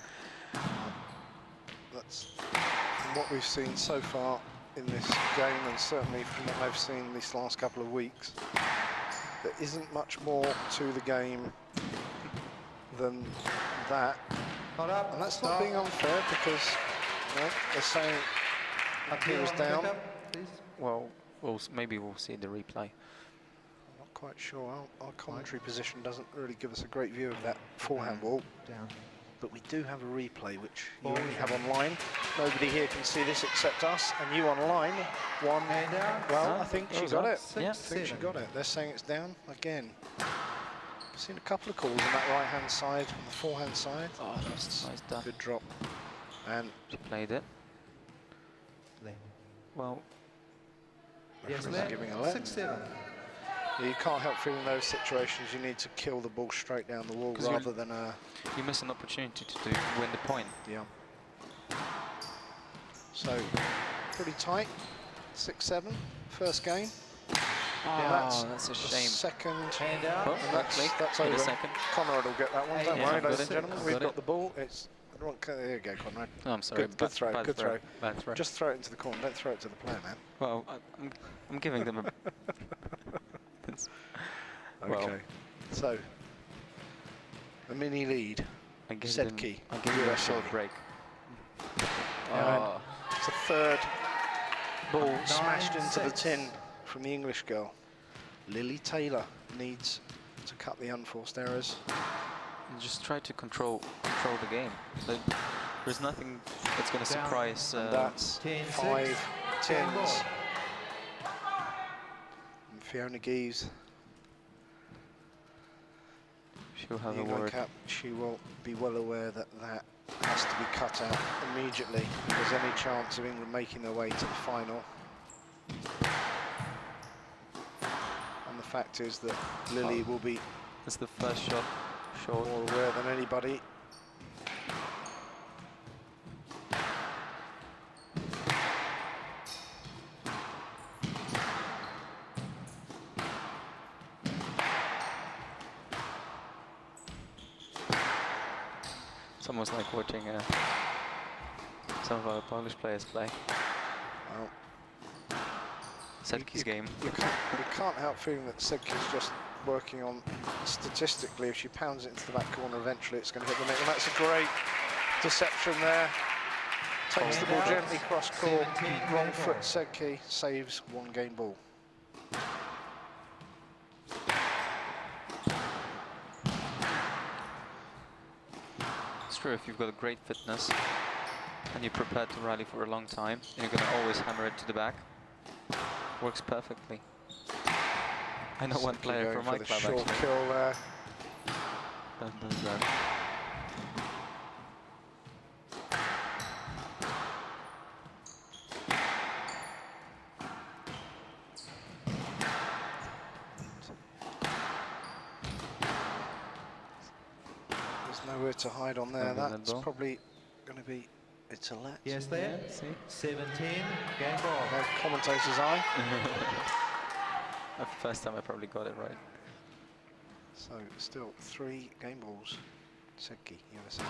That's from what we've seen so far in this game, and certainly from what I've seen these last couple of weeks, there isn't much more to the game than that. Not up. And that's Stop. not being unfair, because they're saying Up he here was on the down. pickup, please. Well, maybe we'll see the replay. I'm not quite sure. Our commentary position doesn't really give us a great view of that forehand ball. Down. But we do have a replay, which you Ball only down. have online. Nobody here can see this except us, and you online. One. Hand out. Well, Oh, I think that she was got up. it. Yeah. I think she got it. They're saying it's down again. I've seen a couple of calls on that right-hand side, on the forehand side. Oh, that's nice done. Good drop. And She played it. referee's Well, yes, left. giving a let. 6-7. You can't help feeling those situations. You need to kill the ball straight down the wall 'Cause you- rather than a... You miss an opportunity to win the point. Yeah. So, pretty tight. 6-7, first game. Oh, that's a the shame. second. Hand out. Oh, And that's Wait a over. second. Conrad will get that one. Don't Yeah, worry, I've ladies got and it. gentlemen. I've We've got got it. the ball. There you go, Conrad. Oh, I'm sorry. Good throw, bad good throw. Bad throw. Just throw it into the corner. Don't throw it to the player, man. Well, I'm giving them a... That's- well, Okay. So, a mini lead. I give Sedki, them a USA. short break. And Oh, it's a third ball smashed into the 9-6. tin from the English girl. Lily Taylor needs to cut the unforced errors. and just try to control the game. There's nothing that's going to Down. surprise. And that's 10-6. 5 Ten ball. tins. And Fiona Gies, she'll the have a England word. cap, she will be well aware that that has to be cut out immediately if there's any chance of England making their way to the final. And the fact is that Lily will be That's the first shot short. more aware than anybody. It's almost like watching some of our Polish players play. Well, Sedki's game. You can't help feeling that Sedki's just working on, statistically, if she pounds it into the back corner, eventually it's going to hit the net. And that's a great deception there. Takes the ball gently cross court, wrong foot, Sedki saves one game ball. It's true, if you've got a great fitness and you're prepared to rally for a long time, you're going to always hammer it to the back. Works perfectly. I know one Sedki player going from my for the club short actually kill there. that does that. There's nowhere to hide on there. Maybe that That's ball. probably going to be, it's a let. Yes, there. Yeah, see? 17, game ball. There's commentator's eye. That's the first time I probably got it right. So still 3 game balls. Sedki, USA.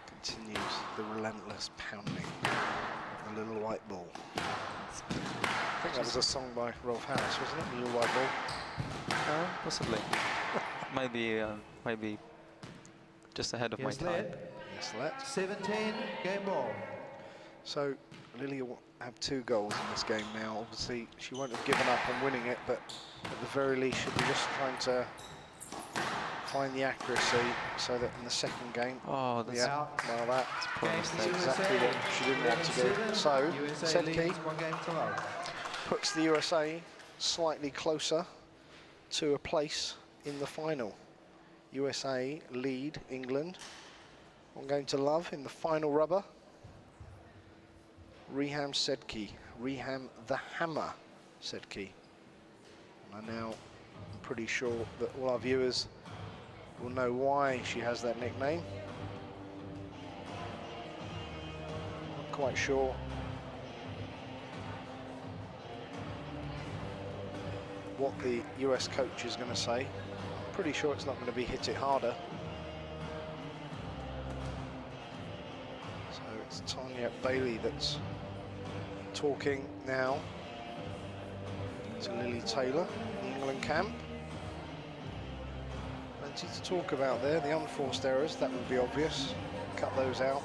Continues the relentless pounding of the little white ball. I think that was a song by Rolf Harris, wasn't it? The Little White Ball. Possibly. Maybe just ahead of my Yes, time. led. Yes, let. 17, game ball. So Lily will have 2 goals in this game now. Obviously, she won't have given up on winning it, but at the very least, she'll be just trying to find the accuracy so that in the second game, Oh, that's out. well, that's poor Game mistake. exactly what she didn't want to do. So, USA Sedki leads 1 game to love. puts the USA slightly closer to a place in the final. USA lead England 1 game to love in the final rubber. Reham Sedki, Reham the Hammer Sedki. And I'm now pretty sure that all our viewers will know why she has that nickname. Not quite sure what the US coach is going to say. Pretty sure it's not going to be hit it harder. So it's Tanya Bailey that's talking now to Lily Taylor in the England camp. Plenty to talk about there. The unforced errors, that would be obvious. Cut those out.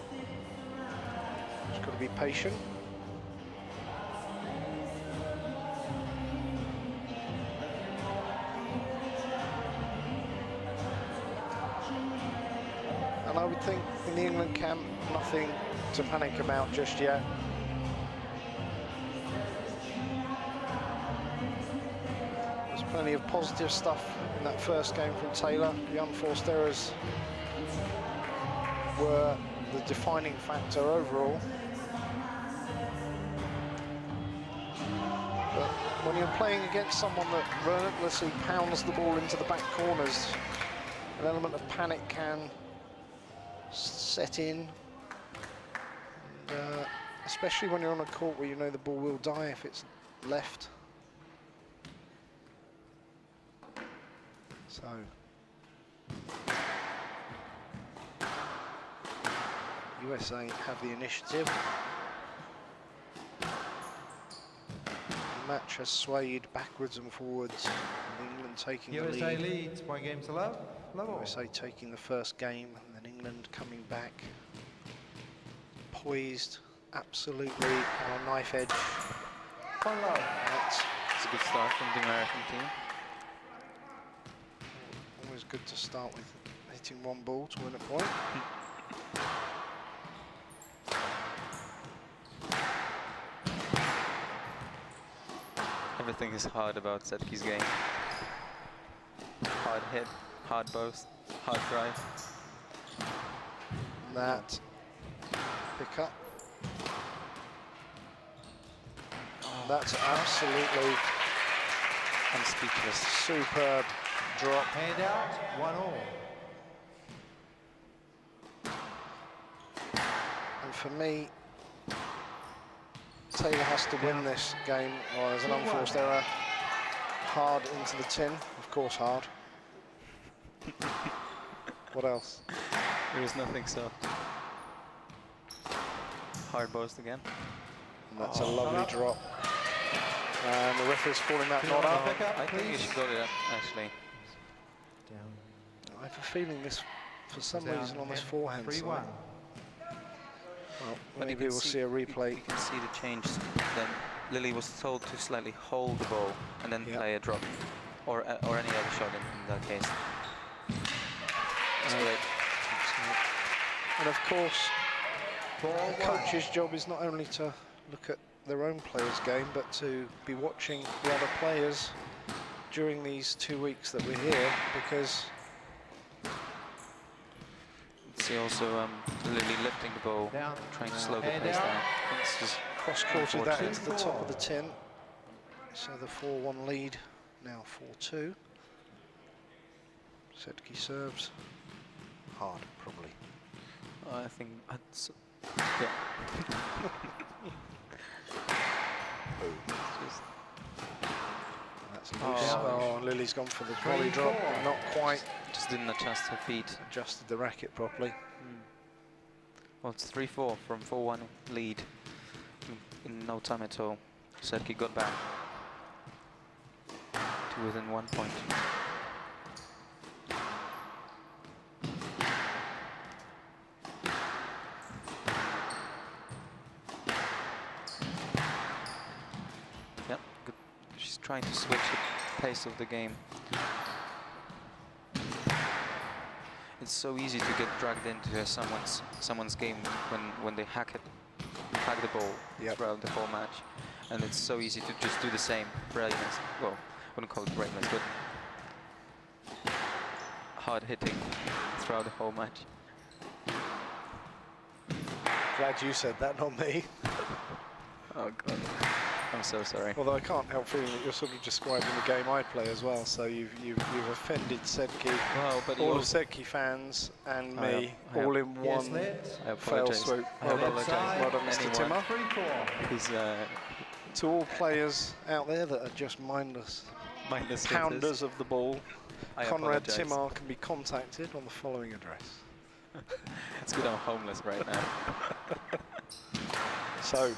Just got to be patient. And I would think in the England camp, nothing to panic about just yet. There's plenty of positive stuff in that first game from Taylor. The unforced errors were the defining factor overall. But when you're playing against someone that relentlessly pounds the ball into the back corners, an element of panic can set in. And, especially when you're on a court where you know the ball will die if it's left. So USA have the initiative. The match has swayed backwards and forwards, with England taking the USA lead. leads 1 game to love. Love all. USA taking the first game, and then England coming back, poised absolutely on a knife edge. One love. It's a good start from the American team. Always good to start with hitting 1 ball to win a point. Everything is hard about Sedki's game. hard hit, hard both, hard drive. That pick up. That's absolutely I'm speechless. superb drop. Hand out, 1-all. And for me, Taylor has to win this game. Well, there's an unforced error. Hard into the tin, of course hard. What else? There is nothing soft. Hard both again. And that's a lovely drop. And the referee's calling that not up. I think you should got it up, actually. I have a feeling this, for some reason, on this forehand side. 3-1. Well, But maybe we'll see a replay. You can see the change. Then Lily was told to slightly hold the ball and then play a drop, or any other shot in that case. That's great. And of course, the coach's job is not only to look at their own players' game, but to be watching the other players during these 2 weeks that we're here, because See also Lily lifting the ball, Down. trying to slow the Hand pace out. down. It's just cross-courted that unfortunate. into the top of the tin. So the 4-1 lead, now 4-2. Sedki serves. Hard, probably. I think that's yeah. Just, That's loose. Oh, Lily's gone for the volley drop, but not quite just didn't adjust her feet. adjusted the racket properly. Well, it's 3-4 from 4-1 lead in no time at all. Sedki got back to within 1 point. Yep, good. She's trying to switch the pace of the game. It's so easy to get dragged into someone's game when they hack the ball throughout the whole match, and it's so easy to just do the same brainless. Well, I wouldn't call it brainless, but hard hitting throughout the whole match. Glad you said that, not me. Oh God, I'm so sorry. Although I can't help feeling that you're sort of describing the game I play as well. So you've offended Sedki, Well, but all of Sedki fans and me, I all in Yes, one let. I fail apologize. swoop. I Well done, apologize. well done, Mr. Anyone Timmer. 3-4. who's To all players out there that are just mindless mindless pounders hitters, of the ball, I Conrad apologize. Timmer can be contacted on the following address. It's good I'm homeless right now. So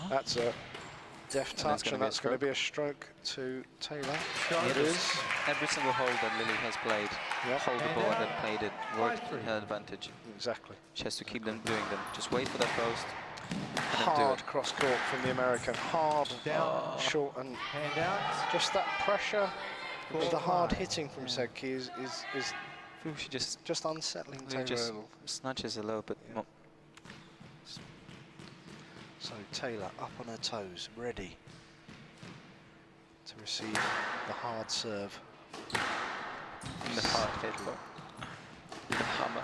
that's a deft And touch, gonna and be a that's going to stroke. be a stroke to Taylor. It is. Every single hole that Lily has played, Yep. hold the And ball and out. then played it, worked 5-3. in her advantage. Exactly. She has to keep them doing them. Just wait for that post and then do Hard it. cross court from the American. Hard, Down. short, and Hand out. just that pressure of the hard 4-5. hitting from Sedki is I feel she just unsettling Lily Taylor a just little. snatches a little bit more. So Taylor up on her toes, ready to receive the hard serve. In the hard hit, but the hammer.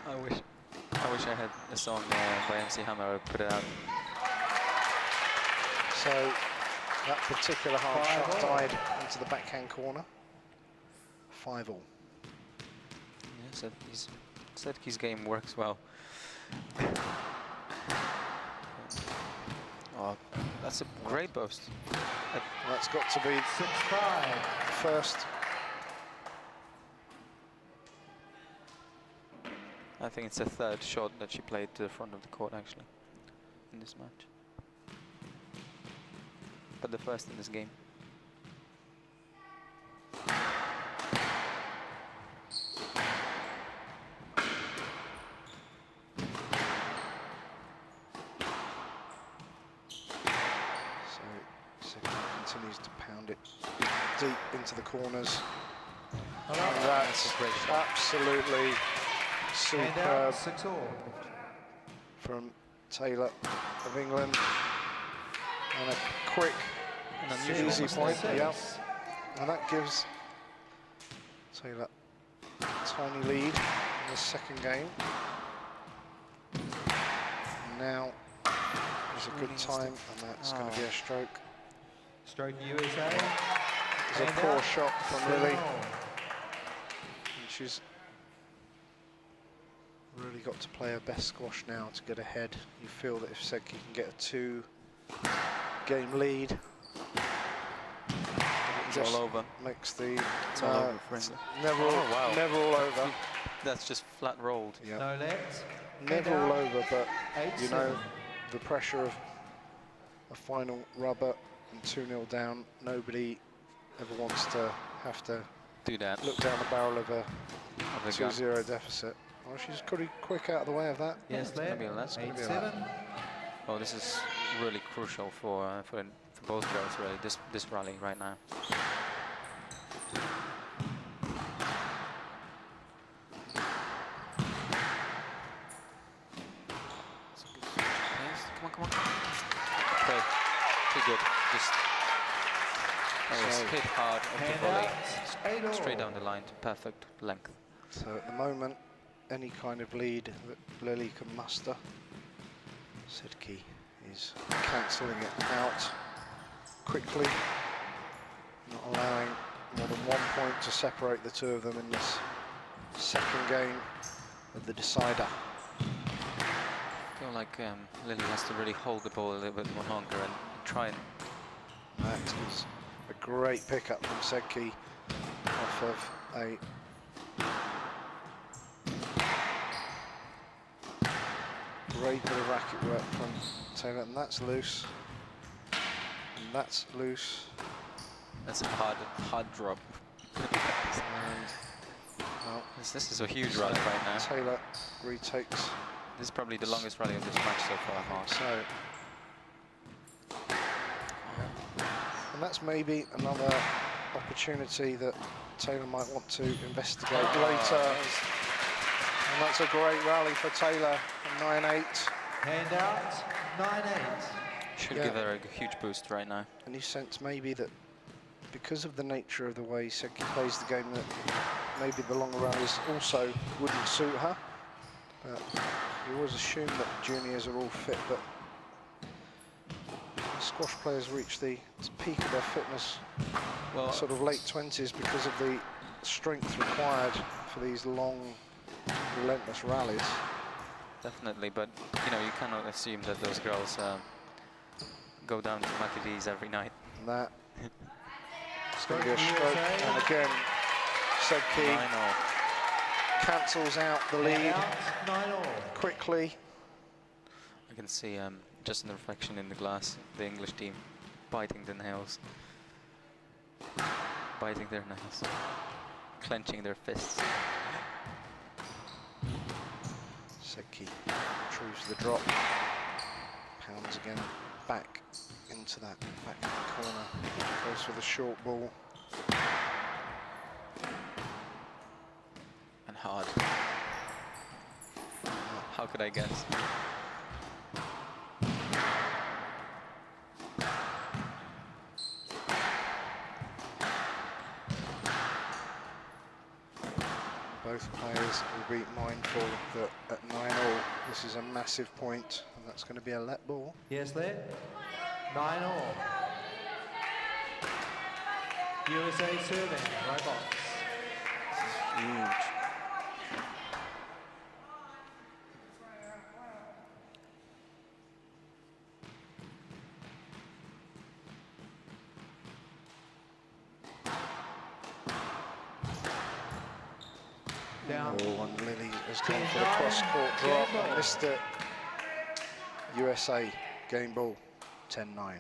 I wish I had a song by MC Hammer. I would put it out. So that particular hard shot 5-all. died into the backhand corner. 5-all. Yeah, Sedki's game works well. Oh, that's a great boast. That's got to be 6-5. first. I think it's the third shot that she played to the front of the court actually in this match. But the first in this game. So Sedki continues to pound it deep into the corners. And that's a great shot. absolutely Hand out. superb 6-all. from Taylor of England. And a quick, An unusual easy mistake. point. Yeah. And that gives Taylor a tiny lead in the second game. Now is a good time, and that's going to be a stroke. Stroke USA. It's a poor shot from Lily. And she's really got to play her best squash now to get ahead. You feel that if Sedke can get a 2-game lead, It's all over. Makes the It's all over, friendly. Never, never all over. That's just flat rolled. Yeah. No lets. Never all over, but you 8-7. know the pressure of a final rubber and 2-0 down. Nobody ever wants to have to Do that. look down the barrel of a Of the gun. 2-0 deficit. Well, she's pretty quick out of the way of that. Yeah, Yes, it's gonna let. be a less. 8-7. Oh, this is really crucial for both girls, really. This rally right now. Come on. Okay, too good. Just that was hit hard of the volley, straight down the line to perfect length. So at the moment, any kind of lead that Lily can muster, Sedke is cancelling it out quickly, not allowing more than 1 point to separate the two of them in this second game of the decider. I feel like Lily has to really hold the ball a little bit more longer and try and... That is a great pickup from Sedke off of a great bit of racket work from Taylor, and that's loose. And that's loose. That's a hard drop. And well, This is a huge rally right now. Taylor retakes. This is probably the longest rally of this match so far, Mark. So, and that's maybe another opportunity that Taylor might want to investigate later. And that's a great rally for Taylor, 9-8. Hand out. 9-8. Should Yeah. give her a huge boost right now. And you sense maybe that because of the nature of the way Sedke plays the game, that maybe the longer rallies also wouldn't suit her. But you always assume that juniors are all fit, but squash players reach the peak of their fitness sort of late 20s because of the strength required for these long, relentless rallies. Definitely, but you know, you cannot assume that those girls go down to Maccadees every night. And that it's going to be a stroke, and again, Sedke cancels out the lead quickly. I can see just in the reflection in the glass, the English team biting their nails, clenching their fists. Sedke retrieves the drop, pounds again back into that backhand corner, goes for the short ball. And hard. How could I guess? Both players will be mindful that at 9-all, this is a massive point, and that's going to be a let ball. Yes, let. 9-all. USA serving. Robots. Huge. Down. Oh, and Lily has gone for the cross-court drop and missed it. USA game ball, 10-9.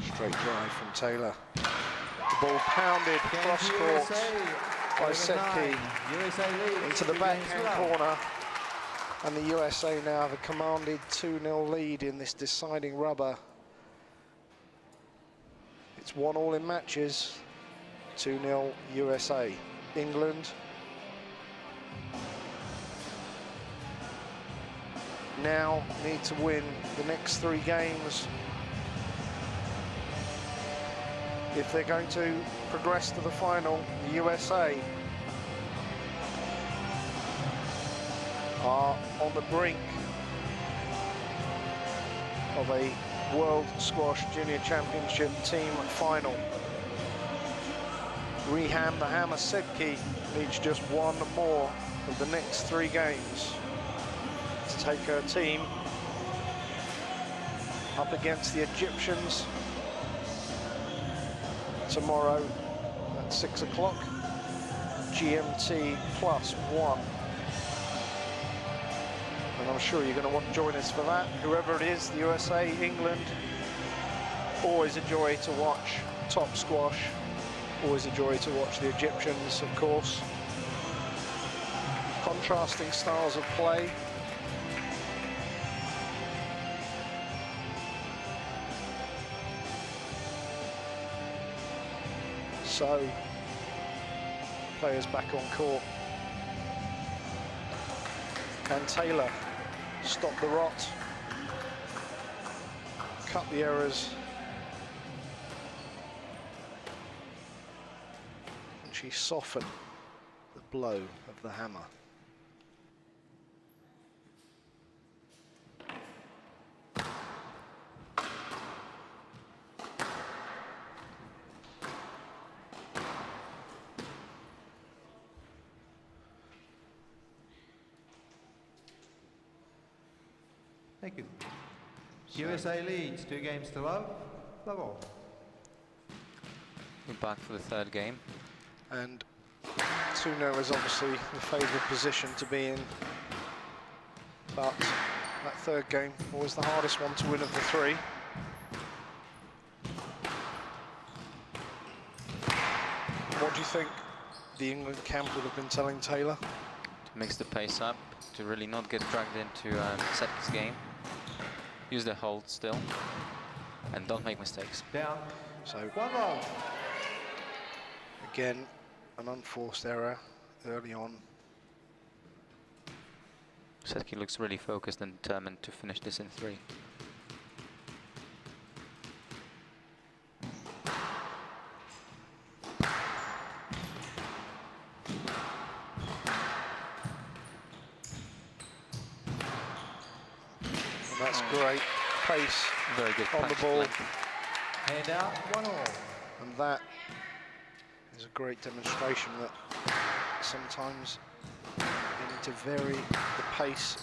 Straight drive from Taylor. The ball pounded cross-court by Sedke into the backhand corner. And the USA now have a commanded 2-0 lead in this deciding rubber. It's 1-all in matches, 2-0 USA. England now need to win the next 3 games if they're going to progress to the final. The USA are on the brink of a World Squash Junior Championship team final. Reham the Hammer Sedki needs just 1 more of the next 3 games to take her team up against the Egyptians tomorrow at 6 o'clock GMT +1. And I'm sure you're going to want to join us for that. Whoever it is, the USA, England, always a joy to watch top squash. Always a joy to watch the Egyptians, of course. Contrasting styles of play. So, players back on court. Can Taylor stop the rot, cut the errors, and she soften the blow of the hammer? Thank you. USA leads 2 games to love. Love all. We're back for the 3rd game. And 2-0 is obviously the favoured position to be in. But that 3rd game, always the hardest one to win of the 3. What do you think the England camp would have been telling Taylor? To mix the pace up, to really not get dragged into Sedki's game. Use the hold still, and don't make mistakes. Down. So 1 love. again, an unforced error early on. Sedki looks really focused and determined to finish this in 3. And that's great pace Very good on the punch ball. length. Hand out. 1 all. And that is a great demonstration that sometimes you need to vary the pace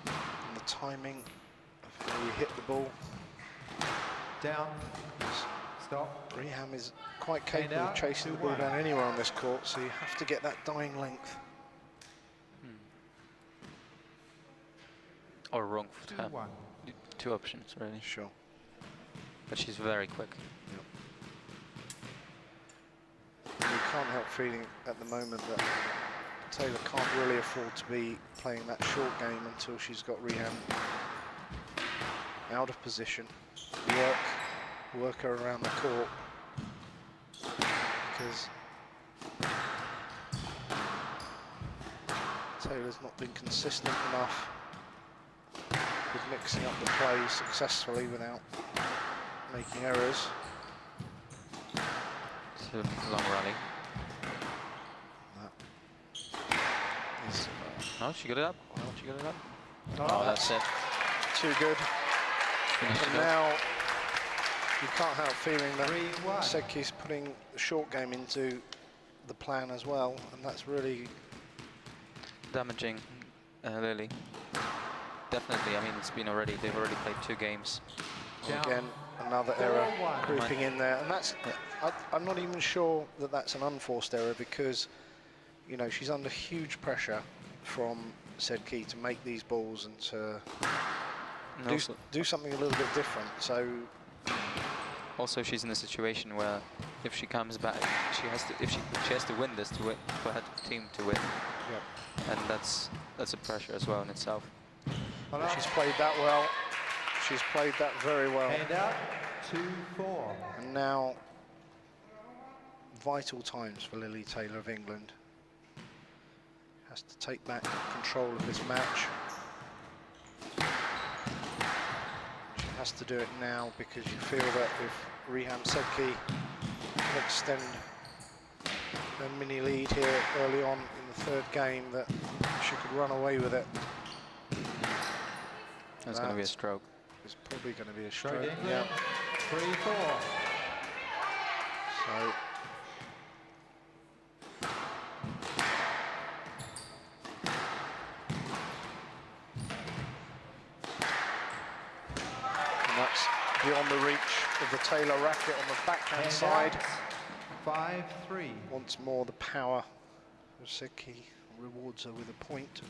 and the timing of how you hit the ball. Down. Stop. Reham is quite capable of out, chasing the ball 2-1. down anywhere on this court, so you have to get that dying length. Or wrong foot. 2-1. 2 options, really. Sure. But she's very quick. You can't help feeling at the moment that Taylor can't really afford to be playing that short game until she's got Reham out of position. Work her around the court, because Taylor's not been consistent enough with mixing up the play successfully without making errors. It's a long rally. That is No, she got it up. No, she got it up. Oh, Oh, that's it. too good. Finish And it up. now you can't help feeling that 3-1. Sedki's putting the short game into the plan as well, and that's really Damaging Lily. Definitely, I mean, it's been already, they've already played 2 games. Down. again another error 4-1. creeping in there, and that's I'm not even sure that that's an unforced error, because you know she's under huge pressure from Sedki to make these balls and to And also, do something a little bit different. So also, she's in a situation where if she comes back, she has to, she has to win this to win, for her team to win. And that's a pressure as well in itself. she's played that well. She's played that very well. Hand out. 2-4. And now, vital times for Lily Taylor of England. Has to take back control of this match. has to do it now because you feel that if Riham Sedki can extend a mini lead here early on in the third game, that she could run away with it. That's going to be a stroke. It's probably going to be a stroke. England, Yeah. 3-4. So. And that's beyond the reach of the Taylor racket on the backhand side. 5-3. Once more, the power of Sedki rewards her with a point.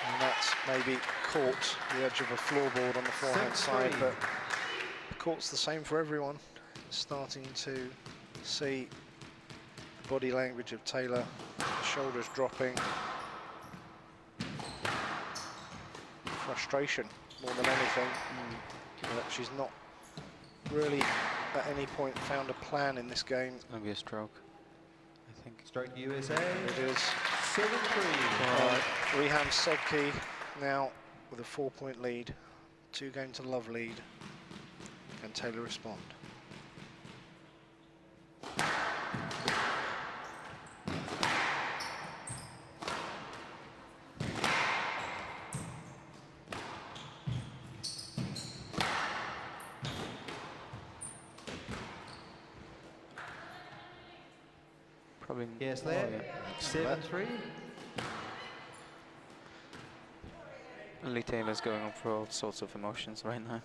And that's maybe caught the edge of a floorboard on the forehand side, but the court's the same for everyone. Starting to see the body language of Taylor, the shoulders dropping. Frustration more than anything. That she's not really at any point found a plan in this game. It's going to be a stroke, I think. Stroke USA. It is. 7-3. Riham Sedki now with a 4-point lead, 2-game to love lead. Can Taylor respond? Probably. Yes, there. Yeah. 7-3. Lee Taylor's going on for all sorts of emotions right now.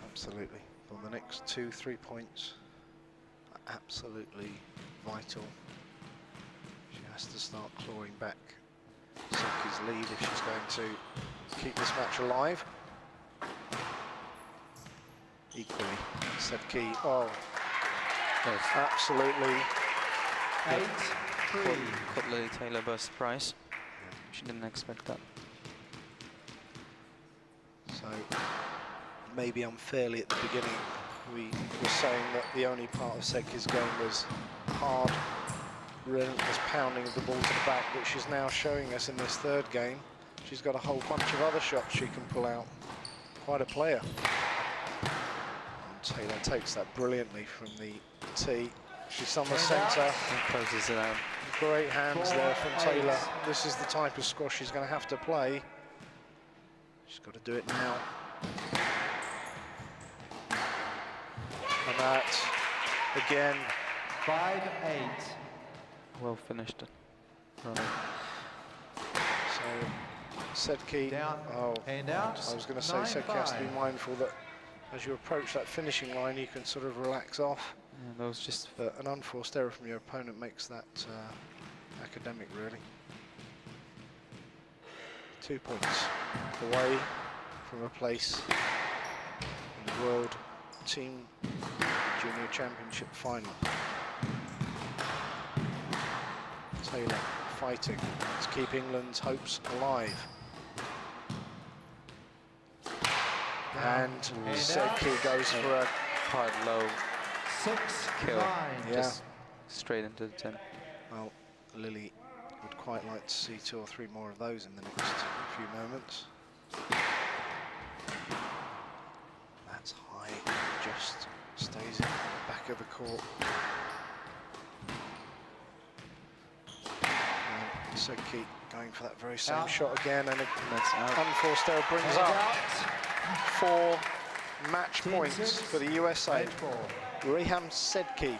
Absolutely. Well, the next 2-3 points are absolutely vital. She has to start clawing back Sedki's lead if she's going to keep this match alive. Equally, Sedki, Yes. absolutely. 8-3. Caught Lily Taylor by surprise. She didn't expect that. So maybe unfairly at the beginning we were saying that the only part of Sedki's game was hard, relentless pounding of the ball to the back, but she's now showing us in this third game she's got a whole bunch of other shots she can pull out. Quite a player. And Taylor takes that brilliantly from the tee. She's on the centre. And closes it out. Great hands there from Taylor. This is the type of squash she's going to have to play. She's got to do it now. And that, again. 5-8. Well finished. Right. So, Sedki. Down. Oh, Hand out. I was going to say, Sedki has to be 9-5. mindful that as you approach that finishing line, you can sort of relax off. Yeah, that was just. But an unforced error from your opponent makes that academic, really. 2 points away from a place in the World Team Junior Championship final. Taylor fighting to keep England's hopes alive. And Sedki goes for a Hard low 6-9. kill. Yeah. Just straight into the 10. Well, Lily would quite like to see 2 or 3 more of those in the next few moments. That's high, just stays in the back of the court. And Sedki going for that very same Out. shot again, and That's out. unforced error brings Hand up out. 4 match 10-6. points for the USA. 8-4. Riham Sedki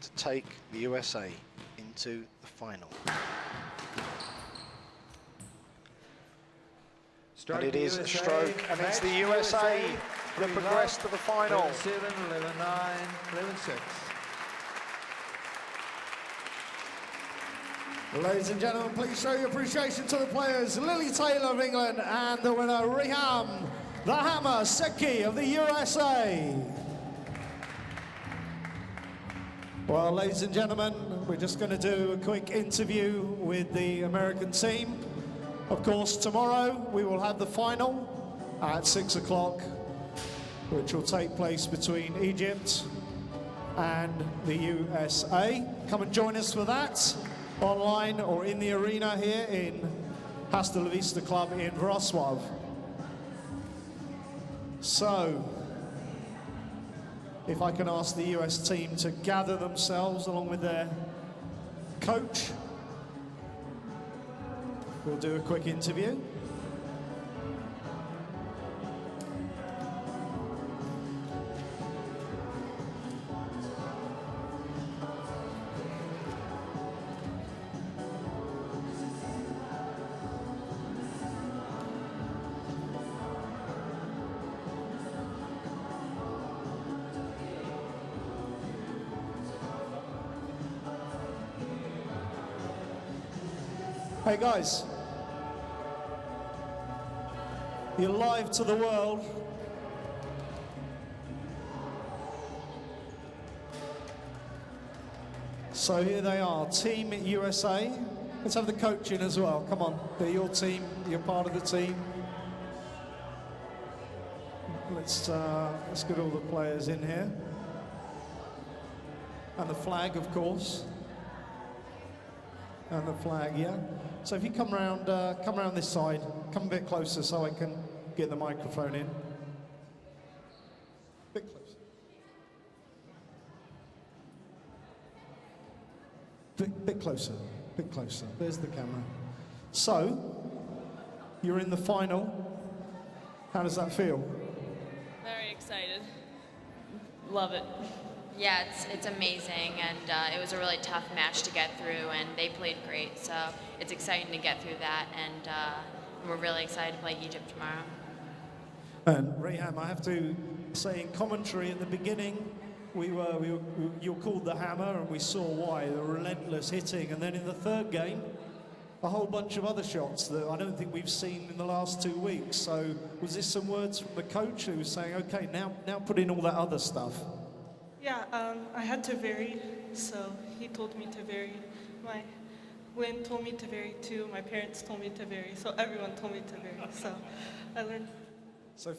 to take the USA into the final. Stroke And it is a USA. stroke, and it's the Match USA that progress to the final. 11-7, 11-9, 11-6. Ladies and gentlemen, please show your appreciation to the players, Lily Taylor of England and the winner, Riham the Hammer Sedki of the USA. Well, ladies and gentlemen, we're just going to do a quick interview with the American team. Of course, tomorrow we will have the final at 6 o'clock, which will take place between Egypt and the USA. Come and join us for that, online or in the arena here in Hasta La Vista Club in Wrocław. So, if I can ask the US team to gather themselves along with their coach, we'll do a quick interview. Hey guys, you're live to the world. So here they are, Team USA. Let's have the coach in as well. Come on, they're your team, you're part of the team. Let's get all the players in here. And the flag, of course. And the flag, yeah. So if you come round this side, come a bit closer so I can get the microphone in. Bit closer. Bit closer, bit closer. There's the camera. So, you're in the final. How does that feel? Very excited. Love it. Yeah, it's amazing, and it was a really tough match to get through, and they played great, so it's exciting to get through that, and we're really excited to play Egypt tomorrow. And Reham, I have to say in commentary at the beginning, you were called the Hammer, and we saw why, the relentless hitting, and then in the third game, a whole bunch of other shots that I don't think we've seen in the last 2 weeks. So was this some words from the coach who was saying, okay, now put in all that other stuff? Yeah, I had to vary, so he told me to vary. My Lynn told me to vary too, my parents told me to vary, so everyone told me to vary, so I learned. So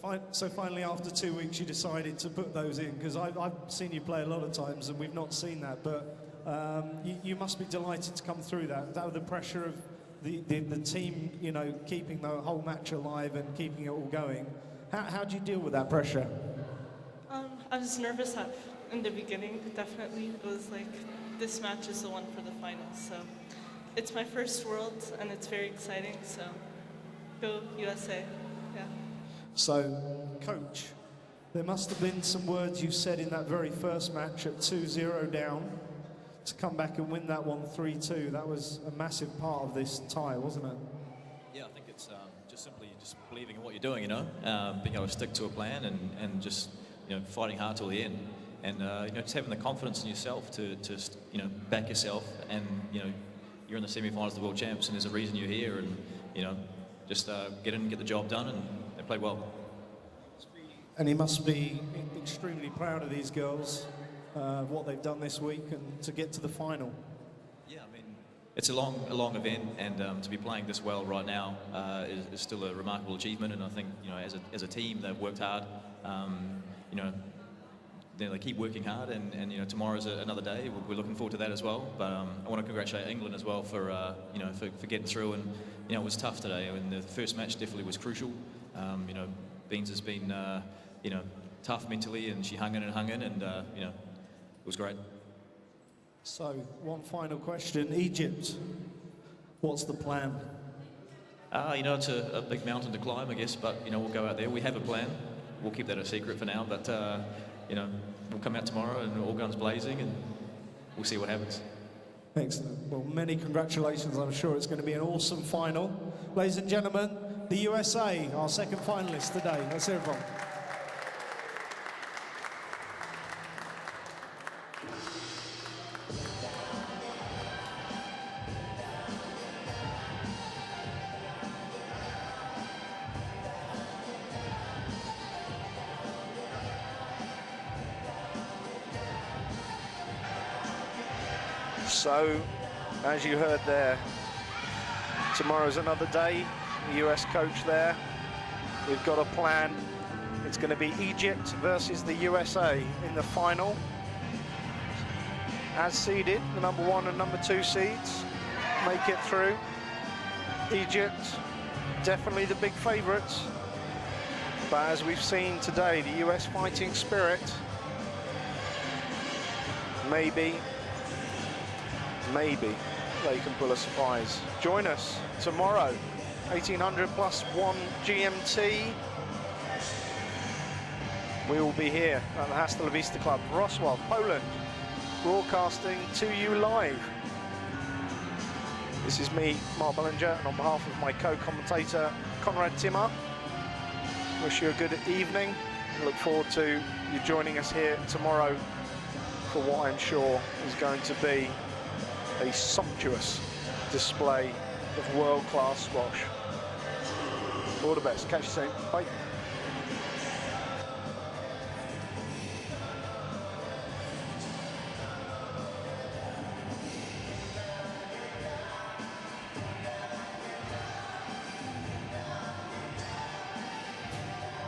finally, after 2 weeks, you decided to put those in, because I've seen you play a lot of times and we've not seen that, but you must be delighted to come through that. That was the pressure of the team, you know, keeping the whole match alive and keeping it all going. How do you deal with that pressure? I was nervous in the beginning, definitely. It was like, this match is the one for the finals, so it's my first Worlds and it's very exciting, so go USA, yeah. So, Coach, there must have been some words you said in that very first match at 2-0 down to come back and win that one 3-2. That was a massive part of this tie, wasn't it? Yeah, I think it's just simply believing in what you're doing, you know, being able to stick to a plan and just, you know, fighting hard till the end. And, you know, just having the confidence in yourself to you know, back yourself, and, you know, you're in the semi-finals of the World Champs and there's a reason you're here, and, you know, just get in and get the job done, and they played well. And he must be extremely proud of these girls, what they've done this week and to get to the final. Yeah, I mean, it's a long event, and to be playing this well right now is still a remarkable achievement, and I think, you know, as a team they've worked hard. You know, they keep working hard, and you know, tomorrow's another day. We're looking forward to that as well. But I want to congratulate England as well for you know, for getting through. And you know, it was tough today. I mean, the first match definitely was crucial. You know, Beans has been you know, tough mentally, and she hung in, and you know, it was great. So, one final question: Egypt, what's the plan? You know, it's a big mountain to climb, I guess. But you know, we'll go out there. We have a plan. We'll keep that a secret for now. But you know, we'll come out tomorrow and all guns blazing, and we'll see what happens. Excellent. Well, many congratulations. I'm sure it's going to be an awesome final. Ladies and gentlemen, the USA, our second finalist today. Let's hear it from. So, as you heard there, tomorrow's another day. The US coach there. We've got a plan. It's going to be Egypt versus the USA in the final. as seeded, the number 1 and number 2 seeds make it through. Egypt, definitely the big favourites. But as we've seen today, the US fighting spirit, maybe they can pull a surprise. Join us tomorrow, 1800 plus 1 GMT. We will be here at the Hasta La Vista Club, Wrocław, Poland, broadcasting to you live. This is me, Mark Bellinger, and on behalf of my co-commentator, Conrad Timmer, wish you a good evening. I look forward to you joining us here tomorrow for what I'm sure is going to be a sumptuous display of world-class squash. All the best. Catch you soon. Bye.